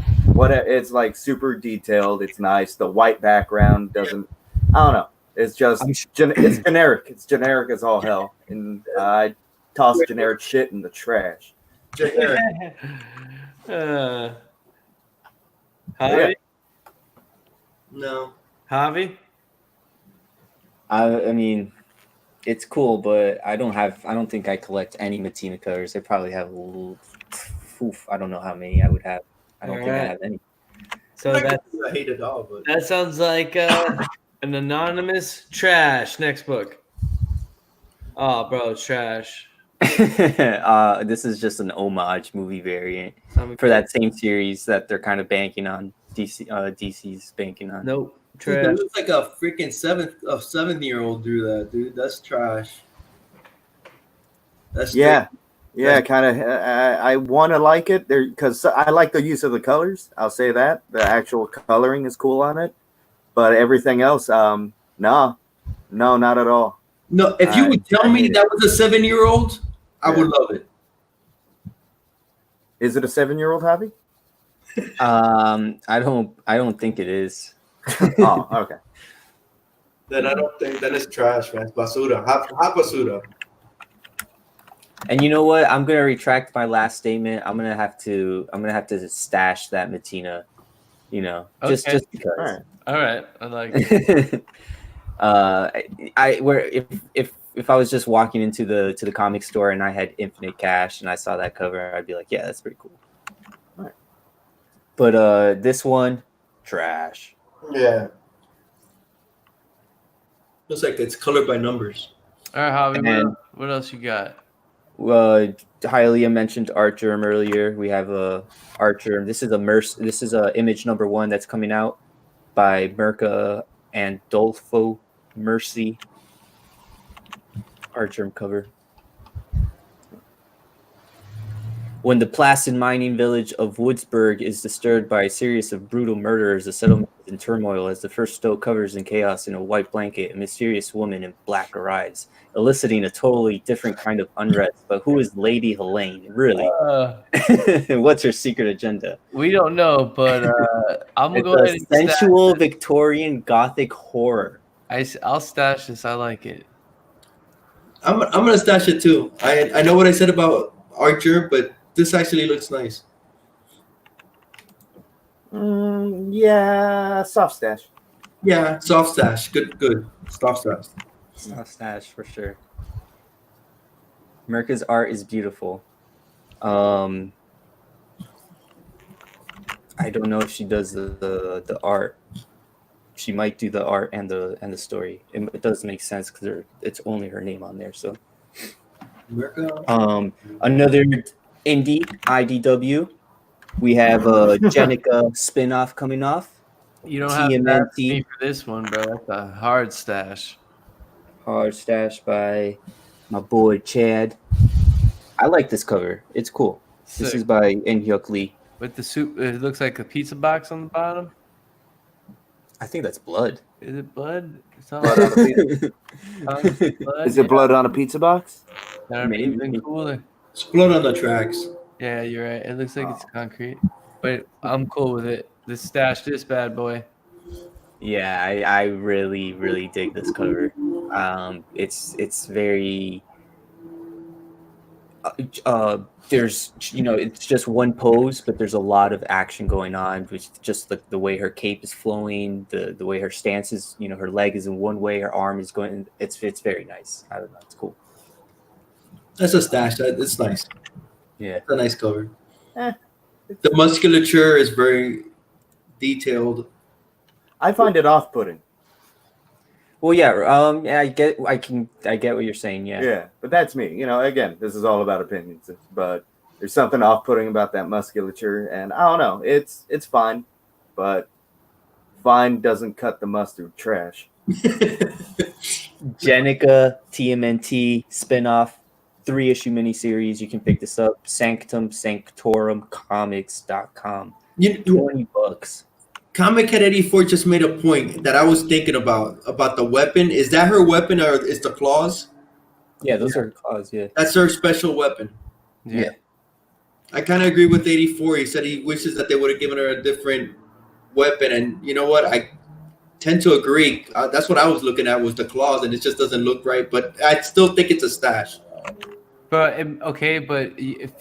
like super detailed. It's nice. The white background doesn't. I don't know. It's just it's generic. It's generic as all hell, and I toss generic shit in the trash.
Javi?
No.
Javi?
I mean, it's cool, but I don't think I collect any Matina covers. I probably have I don't know how many I would have. I don't think I have any.
So
I hate it all, but
that sounds like an anonymous trash. Next book. Oh, bro, it's trash.
This is just an homage movie variant for that same series that they're kind of banking on. DC's banking on.
Nope.
Dude,
Trash.
that looks like a freaking seventh-year-old drew that, dude. That's trash. That's
Yeah, yeah,
That's-
kind of. I want to like it there because I like the use of the colors. I'll say that the actual coloring is cool on it, but everything else, no, not at all.
no. If you would tell
I
me
hate it.
that was a 7-year-old, I would love it.
Is it a 7-year-old hobby?
I don't think it is.
Oh, okay.
Then I don't think that is trash, man. Basura, hot basura.
And you know what? I'm gonna retract my last statement. I'm gonna have to stash that Matina. You know, just
Okay.
because.
All right.
All right. I like it.
I where if I was just walking into the comic store and I had infinite cash and I saw that cover, I'd be like, yeah, that's pretty cool.
Right.
But this one, trash.
Yeah. Looks like it's colored by numbers.
All right, Javi.
And-
What else you got?
Hylia mentioned Art Germ earlier. We have a Art Germ. This is a image number 1 that's coming out by Merca and Dolfo Mercy. Art Germ cover. When the placid mining village of Woodsburg is disturbed by a series of brutal murderers, the settlement is in turmoil as the first stoat covers in chaos in a white blanket. A mysterious woman in black arrives, eliciting a totally different kind of unrest. But who is Lady Helene, really? What's her secret agenda?
We don't know, but I'm gonna
It's
go
a
ahead and stash
sensual Victorian Gothic horror.
I'll stash this. I like it.
I'm gonna stash it too. I know what I said about Archer, but this actually looks nice.
Yeah, soft stash.
Yeah, soft stash. Good. Soft stash.
Soft stash for sure. Merca's art is beautiful. I don't know if she does the art. She might do the art and the story. It does make sense because it's only her name on there. So, another indie IDW. We have a Jenica spinoff coming off.
You don't have to ask
TMNT.
me for this one, bro. That's a hard stash.
Hard stash by my boy Chad. I like this cover. It's cool. This
Sick.
is by Hyuk Lee.
With the soup, it looks like a pizza box on the bottom.
I think that's blood.
Is it blood? It's not
Blood on a pizza.
blood.
Is it blood on a pizza box?
That'd be
Maybe.
even cooler.
It's blood on the tracks.
Yeah, you're right. It looks like it's concrete, but I'm cool with it. Let's stash this bad boy.
Yeah, I really, really dig this cover. It's very there's it's just one pose, but there's a lot of action going on, which just the way her cape is flowing, the way her stance is, her leg is in one way, her arm is going. It's very nice. I don't know, it's cool.
That's a stash. It's nice.
Yeah,
It's a nice cover. The musculature is very detailed.
I find it off-putting.
well, yeah, I get what you're saying.
Yeah, but that's me. Again, this is all about opinions. But there's something off-putting about that musculature, and I don't know. It's fine, but fine doesn't cut the mustard. Trash.
Jenica TMNT spinoff 3-issue miniseries. You can pick this up. SanctorumComics.com. $20.
Comic Head 84 just made a point that I was thinking about the weapon. Is that her weapon or is the claws?
Yeah, those are claws. Yeah.
That's her special weapon.
Yeah.
I kind of agree with 84. He said he wishes that they would have given her a different weapon. And you know what? I tend to agree. That's what I was looking at was the claws, and it just doesn't look right. But I still think it's a stash.
But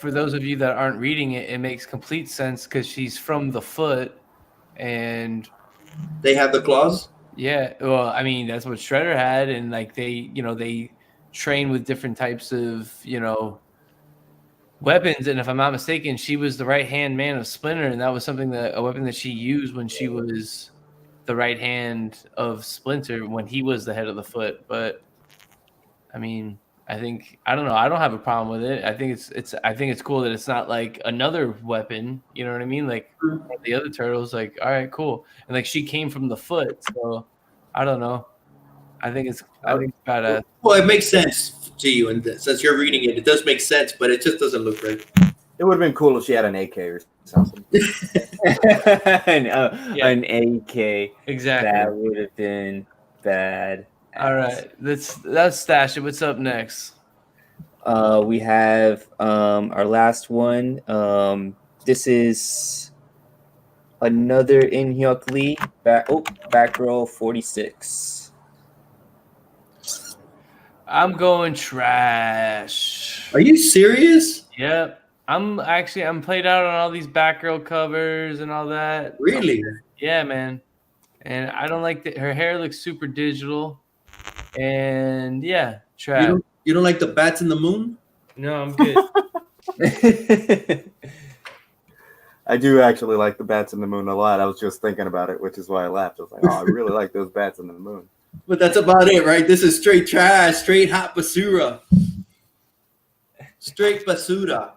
for those of you that aren't reading it, it makes complete sense because she's from the foot, and
They have the claws?
yeah, well, I mean that's what Shredder had, and like they train with different types of weapons, and if I'm not mistaken, she was the right hand man of Splinter, and that was a weapon that she used when she was the right hand of Splinter when he was the head of the foot. But I mean, I think I don't know. I don't have a problem with it. I think it's cool that it's not like another weapon. You know what I mean? Like the other turtles. Like, all right, cool. And like she came from the foot, so I don't know. I think it's badass.
Well, it makes sense to you, and since you're reading it, it does make sense, but it just doesn't look right.
It would have been cool if she had an AK or something.
An AK.
Exactly.
That would have been bad.
All right, let's stash it. What's up next?
We have our last one. This is another In-Hyuk Lee. Back row 46.
I'm going trash.
Are you serious?
Yep. I'm played out on all these Batgirl covers and all that.
Really?
Yeah, man. And I don't like that. Her hair looks super digital. And yeah, trash.
You don't like the bats in the moon?
No, I'm good.
I do actually like the bats in the moon a lot. I was just thinking about it, which is why I laughed. I was like, oh, I really like those bats in the moon.
But that's about it, right? This is straight trash, straight hot basura. Straight basura.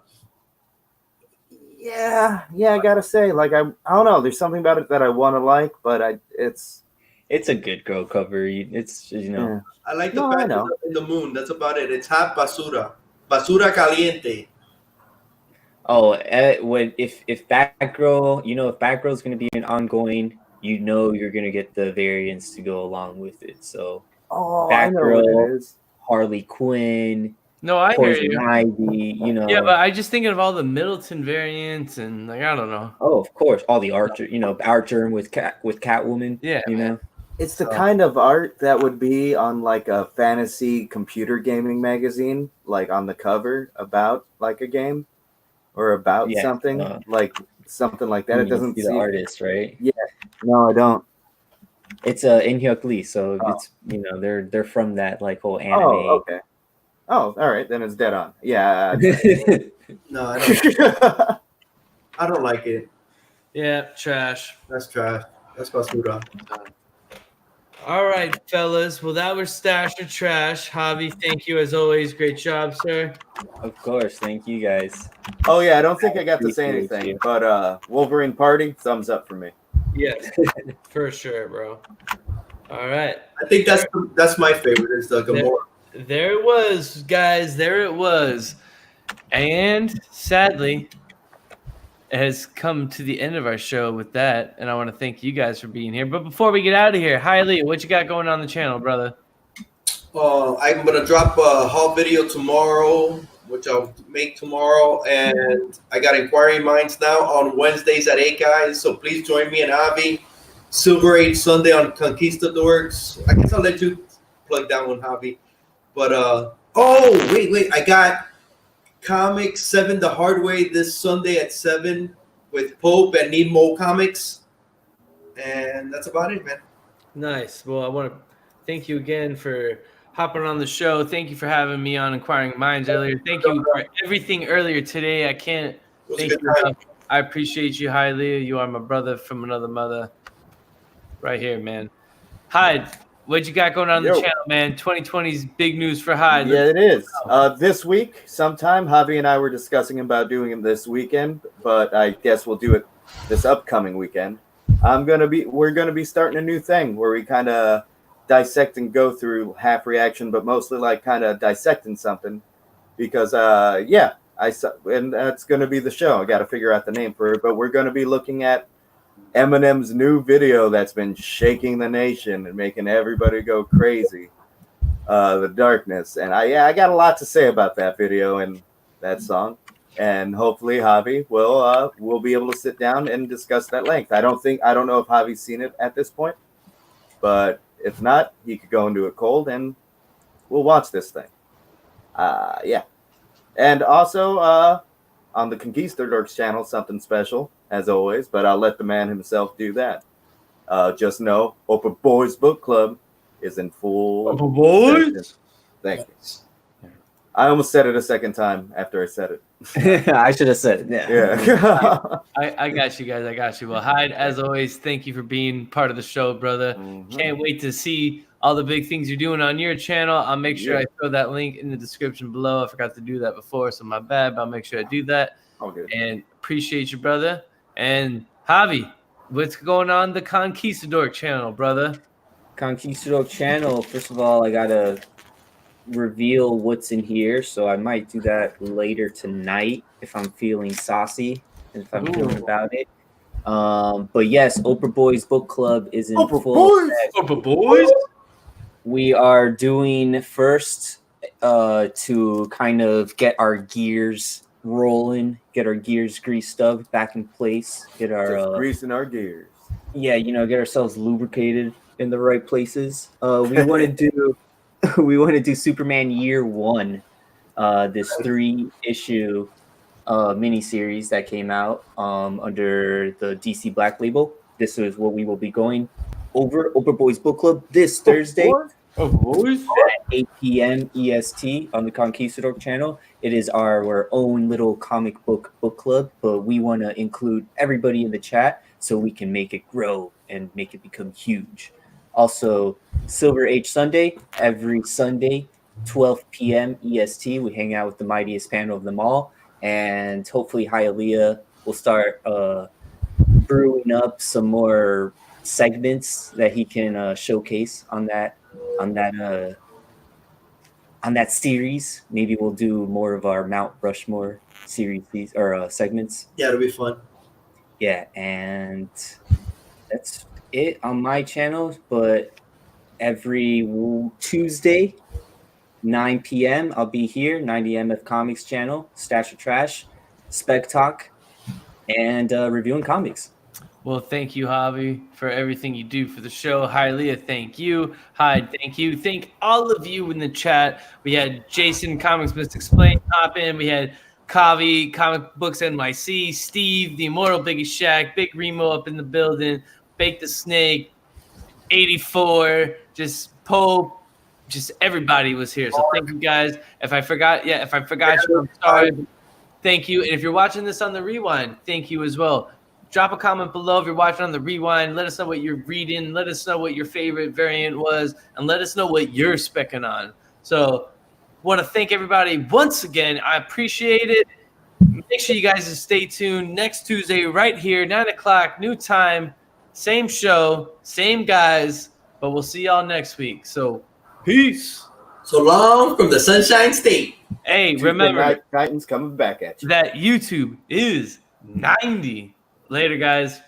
Yeah, I gotta say, like I don't know. There's something about it that I want to like, but it's
a good girl cover. It's
yeah.
I like the bats in the moon. That's about it. It's hot basura. Basura caliente.
Oh, if Batgirl, if Batgirl's going to be an ongoing, you're going to get the variants to go along with it. So,
I know what it is.
Harley Quinn,
No, I hear you.
Ivy,
Yeah, but I just thinking of all the Middleton variants and like I don't know.
Oh, of course, all the Archer, Archer with Catwoman.
Yeah,
It's the kind of art that would be on like a fantasy computer gaming magazine, like on the cover about like a game or about something like something like that. It doesn't
see the artist, right?
Yeah, no, I don't.
It's In-Hyuk Lee, so it's they're from that like whole anime.
Oh, okay. Oh, all right, then it's dead on. Yeah.
No, I don't like it.
Yeah, trash.
That's trash. That's basura.
All right, fellas. Well, that was Stash or Trash. Javi, thank you as always. Great job, sir.
Of course. Thank you, guys.
Oh, yeah. I don't think I got to say anything, but Wolverine Party, thumbs up for me.
Yes, for sure, bro. All right.
I think that's my favorite. Is the Gamora.
There it was, guys. There it was. And sadly, it has come to the end of our show with that, and I want to thank you guys for being here. But before we get out of here, hi Lee, what you got going on the channel, brother?
I'm gonna drop a haul video tomorrow, which I'll make tomorrow, and I got Inquiring Minds now on Wednesdays at 8, guys. So please join me and Javi. Silver Age Sunday on Conquistadors. I guess I'll let you plug that one, Javi. But wait, I got Comics 7 the Hard Way this Sunday at 7 with Pope and Need More Comics. And that's about it, man.
Nice. Well, I want to thank you again for hopping on the show. Thank you for having me on Inquiring Minds earlier. Thank you for everything earlier today. I can't thank you enough. I appreciate you, Hylia. You are my brother from another mother. Right here, man. Hyde, what you got going on the channel, man? 2020's big news for Hyde.
Yeah, it is. This week, sometime, Javi and I were discussing about doing it this weekend, but I guess we'll do it this upcoming weekend. We're gonna be starting a new thing where we kind of dissect and go through half reaction, but mostly like kind of dissecting something, because and that's gonna be the show. I got to figure out the name for it, but we're gonna be looking at Eminem's new video that's been shaking the nation and making everybody go crazy, The Darkness. And I got a lot to say about that video and that song, and hopefully Javi will be able to sit down and discuss that length. I don't know if Javi's seen it at this point, but if not, he could go into it cold and we'll watch this thing. And also on the Conquistadors channel, something special as always, but I'll let the man himself do that. Just know, Open Boys Book Club is in full.
Open Boys?
Thank you. I almost said it a second time after I said it.
I should have said it.
Yeah.
I got you guys. I got you. Well, Hyde, as always, thank you for being part of the show, brother. Mm-hmm. Can't wait to see all the big things you're doing on your channel. I'll make sure I throw that link in the description below. I forgot to do that before, so my bad, but I'll make sure I do that.
Okay.
And appreciate you, brother. And Javi, what's going on the Conquistador channel, brother?
Conquistador channel. First of all, I gotta reveal what's in here, so I might do that later tonight if I'm feeling saucy and if I'm feeling about it. But yes, Oprah Boys Book Club is in
Oprah
full
Boys!
effect.
Oprah Boys.
We are doing first to kind of get our gears rolling, get our gears greased up, back in place, get our
Just greasing our gears.
get ourselves lubricated in the right places. We want to do Superman Year One, this 3-issue miniseries that came out under the DC Black label. This is what we will be going over Oprah Boys Book Club this Thursday
Oprah Boys.
at 8 p.m. EST on the Conquistador channel. It is our own little comic book club, but we want to include everybody in the chat so we can make it grow and make it become huge. Also, Silver Age Sunday, every Sunday, 12 p.m. EST. We hang out with the mightiest panel of them all, and hopefully Hialeah will start brewing up some more segments that he can showcase on that series. Maybe we'll do more of our Mount Rushmore series or segments.
Yeah, it'll be fun.
Yeah, and that's it on my channel. But every Tuesday, 9 p.m., I'll be here, 90MF Comics channel, Stash of Trash, Spec Talk, and reviewing comics.
Well, thank you, Javi, for everything you do for the show. Hialeah, thank you. Hyde, thank you. Thank all of you in the chat. We had Jason, Comics Must Explain, hop in. We had Kavi, Comic Books NYC, Steve, the Immortal Biggest Shack, Big Remo up in the building, Bake the Snake, 84, just Pope, just everybody was here. So thank you guys. If I forgot you, I'm sorry. Thank you. And if you're watching this on the rewind, thank you as well. Drop a comment below if you're watching on the rewind. Let us know what you're reading. Let us know what your favorite variant was. And let us know what you're specking on. So want to thank everybody once again. I appreciate it. Make sure you guys stay tuned next Tuesday right here, 9 o'clock, new time, same show, same guys. But we'll see y'all next week. So peace.
So long from the Sunshine State.
Hey,
Tuesday
remember
Night Titans coming back at you.
that YouTube is 90. Later, guys.